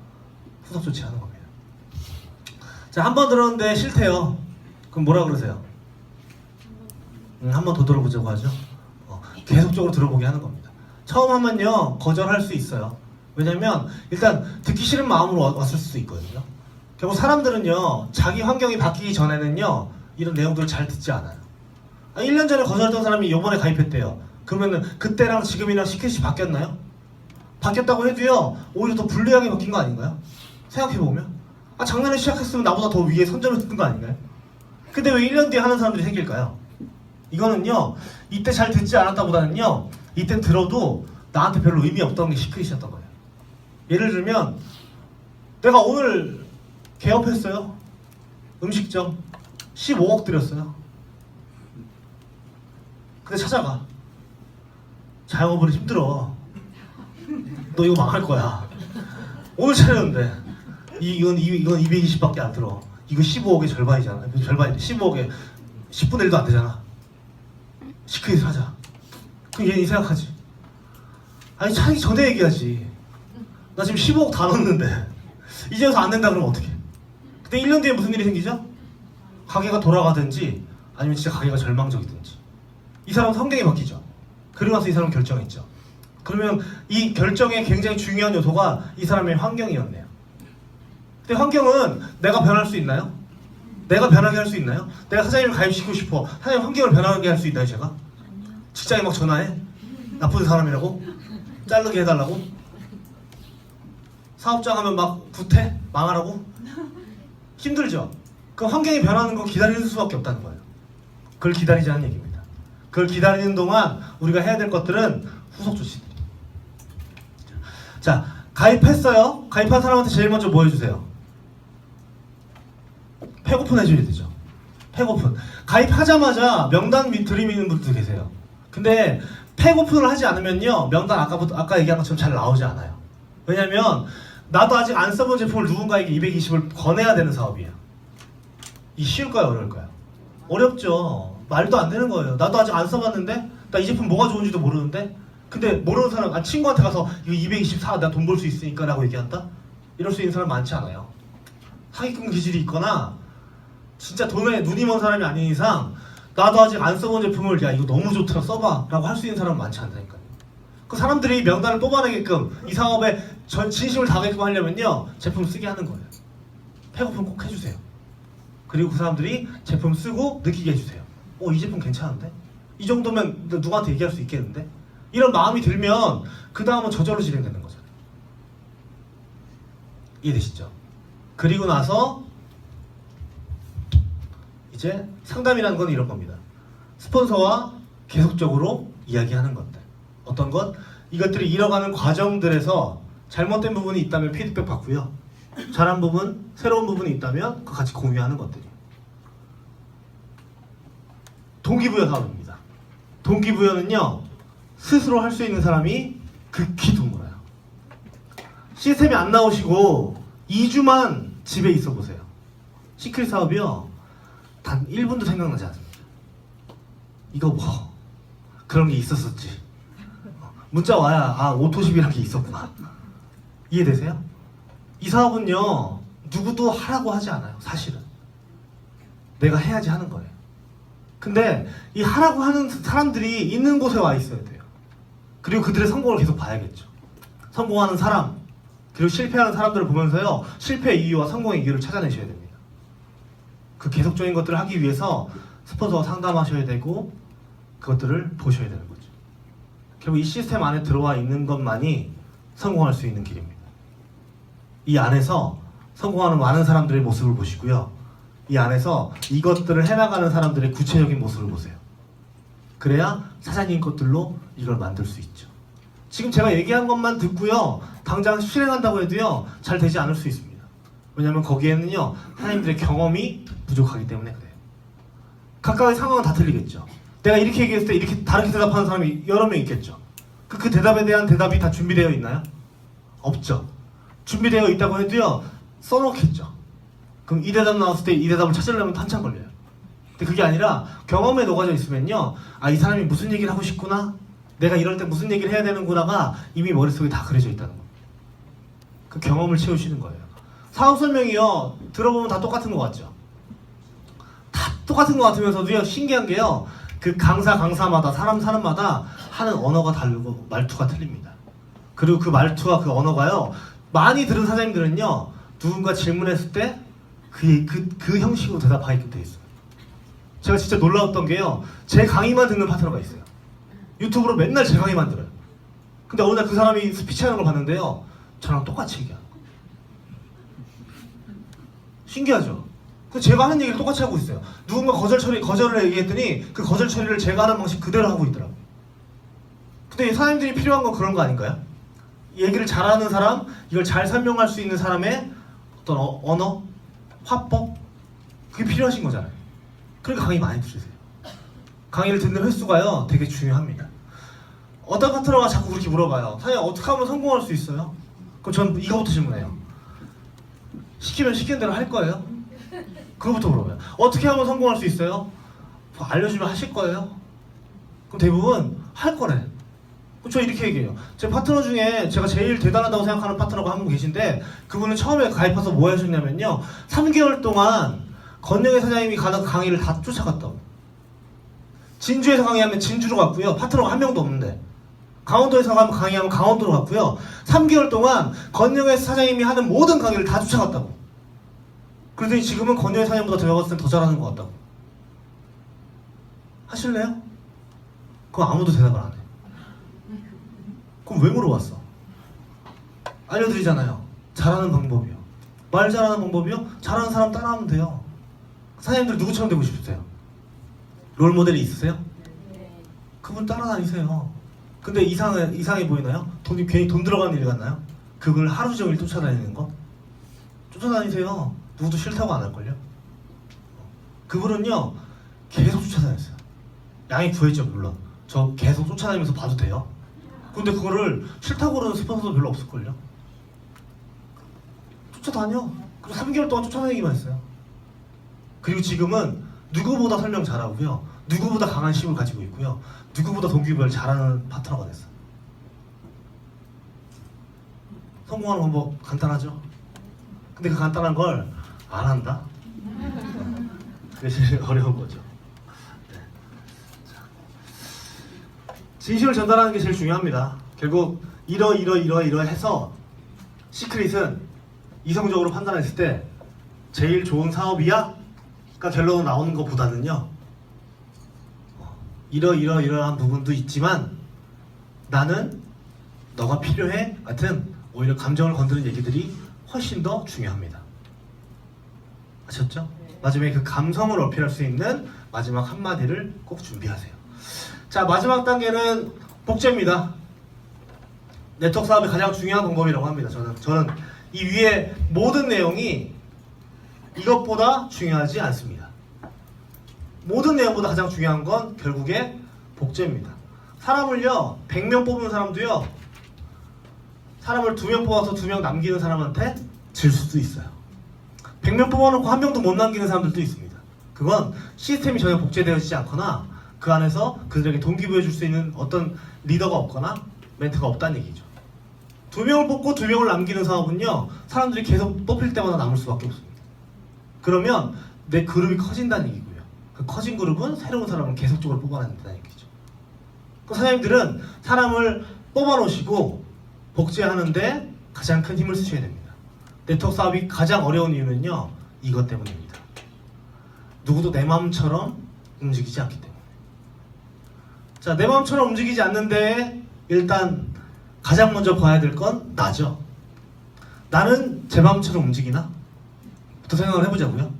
후속 조치하는 겁니다. 자, 한 번 들었는데 싫대요. 그럼 뭐라 그러세요? 한 번 더 들어보자고 하죠. 계속적으로 들어보게 하는 겁니다. 처음 하면요 거절할 수 있어요. 왜냐면 일단 듣기 싫은 마음으로 왔을 수도 있거든요. 결국 사람들은요 자기 환경이 바뀌기 전에는요 이런 내용들을 잘 듣지 않아요. 1년 전에 거절했던 사람이 이번에 가입했대요. 그러면은 그때랑 지금이랑 시켓이 바뀌었나요? 바뀌었다고 해도요 오히려 더 불리하게 바뀐 거 아닌가요? 생각해보면 작년에 시작했으면 나보다 더 위에 선점을 했던 거 아닌가요? 근데 왜 1년 뒤에 하는 사람들이 생길까요? 이거는요 이때 잘 듣지 않았다보다는요 이땐 들어도 나한테 별로 의미 없던 게 시크릿이었던 거예요. 예를 들면 내가 오늘 개업했어요. 음식점 15억 들였어요. 근데 찾아가. 자영업은 힘들어. 너 이거 망할 거야. 오늘 차렸는데 이건 220밖에 안 들어. 이거 15억의 절반이잖아. 절반이 15억에 10분의 1도 안 되잖아. 시크릿을 하자. 그럼 얘는 이 생각하지. 아니 차기 전에 얘기하지. 나 지금 15억 다 넣었는데 이제 와서 안 된다 그러면 어떡해. 그때 1년 뒤에 무슨 일이 생기죠? 가게가 돌아가든지 아니면 진짜 가게가 절망적이든지 이 사람은 성격이 바뀌죠. 그리고 나서 이 사람은 결정했죠. 그러면 이 결정에 굉장히 중요한 요소가 이 사람의 환경이었네요. 근데 환경은 내가 변할 수 있나요? 내가 변하게 할 수 있나요? 내가 사장님을 가입시키고 싶어. 사장님 환경을 변하게 할 수 있나요 제가? 직장에 막 전화해? 나쁜 사람이라고? 자르게 해달라고? 사업장 하면 막 구태? 망하라고? 힘들죠? 그 환경이 변하는 거 기다릴 수밖에 없다는 거예요. 그걸 기다리자는 얘기입니다. 그걸 기다리는 동안 우리가 해야 될 것들은 후속 조치들이. 자, 가입했어요. 가입한 사람한테 제일 먼저 뭐 해주세요? 팩오픈 해줘야 되죠. 팩오픈. 가입하자마자 명단 들이미는 분들도 계세요. 근데 팩오픈을 하지 않으면요 명단 아까 얘기한 것처럼 잘 나오지 않아요. 왜냐면 나도 아직 안 써본 제품을 누군가에게 220을 권해야 되는 사업이에요. 이 쉬울까요 어려울까요? 어렵죠. 말도 안 되는 거예요. 나도 아직 안 써봤는데 나 이 제품 뭐가 좋은지도 모르는데 근데 모르는 사람 친구한테 가서 이거 220 사, 나 돈 벌 수 있으니까 라고 얘기한다? 이럴 수 있는 사람 많지 않아요. 사기꾼 기질이 있거나 진짜 돈에 눈이 먼 사람이 아닌 이상 나도 아직 안 써본 제품을 야 이거 너무 좋더라 써봐 라고 할 수 있는 사람은 많지 않다니까요. 그 사람들이 명단을 뽑아내게끔 이 사업에 진심을 다하게끔 하려면요 제품 쓰게 하는 거예요. 팩오픈 꼭 해주세요. 그리고 그 사람들이 제품 쓰고 느끼게 해주세요. 이 제품 괜찮은데? 이 정도면 누구한테 얘기할 수 있겠는데? 이런 마음이 들면 그 다음은 저절로 진행되는 거잖아요. 이해되시죠? 그리고 나서 이제 번째, 상담이라는 건 이런 겁니다. 스폰서와 계속적으로 이야기하는 것들. 어떤 것? 이것들이 이뤄가는 과정들에서 잘못된 부분이 있다면 피드백 받고요. 잘한 부분, 새로운 부분이 있다면 그거 같이 공유하는 것들이에요. 동기부여 사업입니다. 동기부여는요, 스스로 할 수 있는 사람이 극히 드물어요. 시스템이 안 나오시고 2주만 집에 있어 보세요. 시크릿 사업이요, 단 1분도 생각나지 않습니다. 이거 뭐 그런 게 있었었지. 문자 와야 아 오토십이란 게 있었구나. 이해되세요? 이 사업은요, 누구도 하라고 하지 않아요. 사실은 내가 해야지 하는 거예요. 근데 이 하라고 하는 사람들이 있는 곳에 와 있어야 돼요. 그리고 그들의 성공을 계속 봐야겠죠. 성공하는 사람, 그리고 실패하는 사람들을 보면서요, 실패의 이유와 성공의 이유를 찾아내셔야 됩니다. 그 계속적인 것들을 하기 위해서 스폰서와 상담하셔야 되고 그것들을 보셔야 되는 거죠. 결국 이 시스템 안에 들어와 있는 것만이 성공할 수 있는 길입니다. 이 안에서 성공하는 많은 사람들의 모습을 보시고요, 이 안에서 이것들을 해나가는 사람들의 구체적인 모습을 보세요. 그래야 사장님 것들로 이걸 만들 수 있죠. 지금 제가 얘기한 것만 듣고요, 당장 실행한다고 해도요, 잘 되지 않을 수 있습니다. 왜냐하면 거기에는요, 사장님들의 경험이 부족하기 때문에 그래요. 각각의 상황은 다 틀리겠죠. 내가 이렇게 얘기했을 때 이렇게 다르게 대답하는 사람이 여러 명 있겠죠. 그 대답에 대한 대답이 다 준비되어 있나요? 없죠. 준비되어 있다고 해도요, 써놓겠죠. 그럼 이 대답 나왔을 때 이 대답을 찾으려면 한참 걸려요. 근데 그게 아니라 경험에 녹아져 있으면요, 아, 이 사람이 무슨 얘기를 하고 싶구나, 내가 이럴 때 무슨 얘기를 해야 되는구나가 이미 머릿속에 다 그려져 있다는 겁니다. 그 경험을 채우시는 거예요. 사업 설명이요, 들어보면 다 똑같은 것 같죠? 다 똑같은 것 같으면서도요, 신기한 게요, 그 강사마다, 사람마다 하는 언어가 다르고 말투가 틀립니다. 그리고 그 말투와 그 언어가요, 많이 들은 사장님들은요, 누군가 질문했을 때 그 형식으로 대답하게끔 돼 있어요. 제가 진짜 놀라웠던 게요, 제 강의만 듣는 파트너가 있어요. 유튜브로 맨날 제 강의만 들어요. 근데 어느 날 그 사람이 스피치하는 걸 봤는데요, 저랑 똑같이 얘기하는 거예요. 신기하죠? 제가 하는 얘기를 똑같이 하고 있어요. 누군가 거절을 얘기했더니 그 거절 처리를 제가 하는 방식 그대로 하고 있더라고요. 근데 사장님들이 필요한 건 그런 거 아닌가요? 얘기를 잘하는 사람, 이걸 잘 설명할 수 있는 사람의 어떤 언어, 화법, 그게 필요하신 거잖아요. 그러니까 강의 많이 들으세요. 강의를 듣는 횟수가요, 되게 중요합니다. 어떤 파트너가 자꾸 그렇게 물어봐요. 사장님, 어떻게 하면 성공할 수 있어요? 그럼 전 이거부터 질문해요. 시키면 시키는 대로 할 거예요? 그거부터 물어봐요. 어떻게 하면 성공할 수 있어요? 뭐 알려주면 하실 거예요? 그럼 대부분 할 거래. 저 이렇게 얘기해요. 제 파트너 중에 제가 제일 대단하다고 생각하는 파트너가 한 분 계신데, 그분은 처음에 가입해서 뭐 하셨냐면요, 3개월 동안 건영의 사장님이 가는 강의를 다 쫓아갔다고. 진주에서 강의하면 진주로 갔고요, 파트너가 한 명도 없는데. 강원도에서 가면 강의하면 강원도로 갔고요, 3개월 동안 건영의 사장님이 하는 모든 강의를 다 쫓아갔다고. 그러더니 지금은 건영의 사장님보다 제가 봤을 땐 더 잘하는 것 같다고. 하실래요? 그럼 아무도 대답을 안 해. 그럼 왜 물어봤어? 알려드리잖아요. 잘하는 방법이요. 말 잘하는 방법이요? 잘하는 사람 따라하면 돼요. 사장님들 누구처럼 되고 싶으세요? 롤모델이 있으세요? 그분 따라다니세요. 근데 이상해 보이나요? 괜히 돈 들어가는 일 같나요? 그걸 하루 종일 쫓아다니는 거? 쫓아다니세요. 누구도 싫다고 안 할걸요? 그분은요, 계속 쫓아다녔어요. 양이 구했죠, 물론. 저 계속 쫓아다니면서 봐도 돼요? 근데 그거를 싫다고 그러는 스폰서도 별로 없을걸요? 쫓아다녀. 그리고 3개월 동안 쫓아다니기만 했어요. 그리고 지금은 누구보다 설명 잘하고요, 누구보다 강한 힘을 가지고 있고요, 누구보다 동기부여를 잘하는 파트너가 됐어요. 성공하는 방법 간단하죠? 근데 그 간단한 걸 안 한다? 그게 제일 어려운 거죠. 네. 진실을 전달하는 게 제일 중요합니다. 결국 이러해서 시크릿은 이성적으로 판단했을 때 제일 좋은 사업이야? 가 결론으로 나오는 것보다는요, 이러한 부분도 있지만 나는 너가 필요해 같은 오히려 감정을 건드는 얘기들이 훨씬 더 중요합니다. 아셨죠? 마지막에 그 감성을 어필할 수 있는 마지막 한마디를 꼭 준비하세요. 자, 마지막 단계는 복제입니다. 네트워크 사업의 가장 중요한 방법이라고 합니다. 저는 이 위에 모든 내용이 이것보다 중요하지 않습니다. 모든 내용보다 가장 중요한 건 결국에 복제입니다. 사람을요, 100명 뽑는 사람도요, 사람을 2명 뽑아서 2명 남기는 사람한테 질 수도 있어요. 100명 뽑아놓고 1명도 못 남기는 사람들도 있습니다. 그건 시스템이 전혀 복제되어지지 않거나 그 안에서 그들에게 동기부여 줄 수 있는 어떤 리더가 없거나 멘트가 없다는 얘기죠. 2명을 뽑고 2명을 남기는 사업은요, 사람들이 계속 뽑힐 때마다 남을 수밖에 없습니다. 그러면 내 그룹이 커진다는 얘기고요. 그 커진 그룹은 새로운 사람을 계속적으로 뽑아낸다는 얘기죠. 그 사장님들은 사람을 뽑아놓으시고 복제하는데 가장 큰 힘을 쓰셔야 됩니다. 네트워크 사업이 가장 어려운 이유는요, 이것 때문입니다. 누구도 내 마음처럼 움직이지 않기 때문에. 자, 내 마음처럼 움직이지 않는데 일단 가장 먼저 봐야 될 건 나죠. 나는 제 마음처럼 움직이나? 부터 생각을 해보자고요.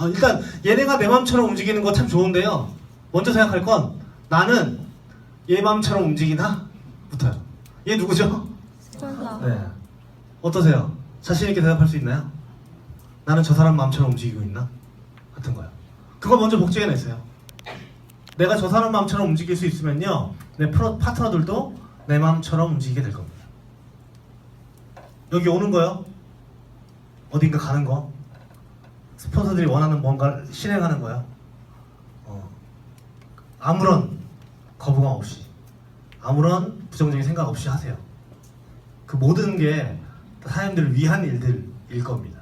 일단 얘네가 내 마음처럼 움직이는 거 참 좋은데요, 먼저 생각할 건 나는 얘 마음처럼 움직이나? 부터요. 얘 누구죠? 네. 어떠세요? 자신 있게 대답할 수 있나요? 나는 저 사람 마음처럼 움직이고 있나? 같은 거요. 그걸 먼저 복제해내세요. 내가 저 사람 마음처럼 움직일 수 있으면요, 내 파트너들도 내 마음처럼 움직이게 될 겁니다. 여기 오는 거요, 어딘가 가는 거, 스폰서들이 원하는 뭔가를 실행하는 거요, 아무런 거부감 없이, 아무런 부정적인 생각 없이 하세요. 그 모든 게 사장님들을 위한 일들일 겁니다.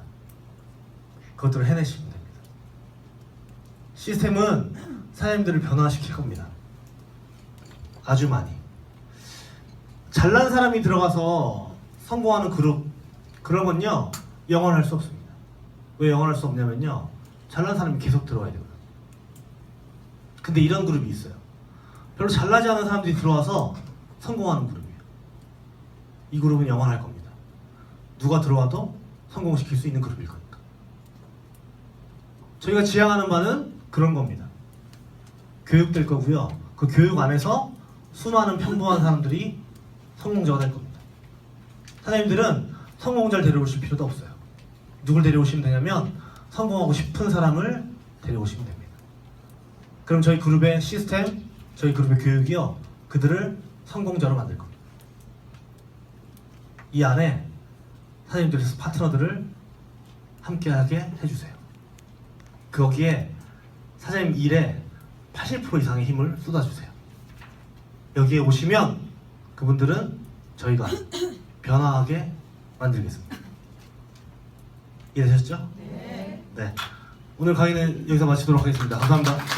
그것들을 해내시면 됩니다. 시스템은 사장님들을 변화시킬 겁니다. 아주 많이. 잘난 사람이 들어가서 성공하는 그룹, 그러면요, 영원할 수 없습니다. 왜 영원할 수 없냐면요, 잘난 사람이 계속 들어와야 되거든요. 근데 이런 그룹이 있어요. 별로 잘나지 않은 사람들이 들어와서 성공하는 그룹이에요. 이 그룹은 영원할 겁니다. 누가 들어와도 성공시킬 수 있는 그룹일 거니까. 저희가 지향하는 바는 그런 겁니다. 교육될 거고요. 그 교육 안에서 수많은 평범한 사람들이 성공자가 될 겁니다. 사장님들은 성공자를 데려오실 필요도 없어요. 누굴 데려오시면 되냐면 성공하고 싶은 사람을 데려오시면 됩니다. 그럼 저희 그룹의 시스템, 저희 그룹의 교육이요, 그들을 성공자로 만들 겁니다. 이 안에 사장님들께서 파트너들을 함께하게 해주세요. 거기에 사장님 일에 80% 이상의 힘을 쏟아주세요. 여기에 오시면 그분들은 저희가 변화하게 만들겠습니다. 이해되셨죠? 네. 오늘 강의는 여기서 마치도록 하겠습니다. 감사합니다.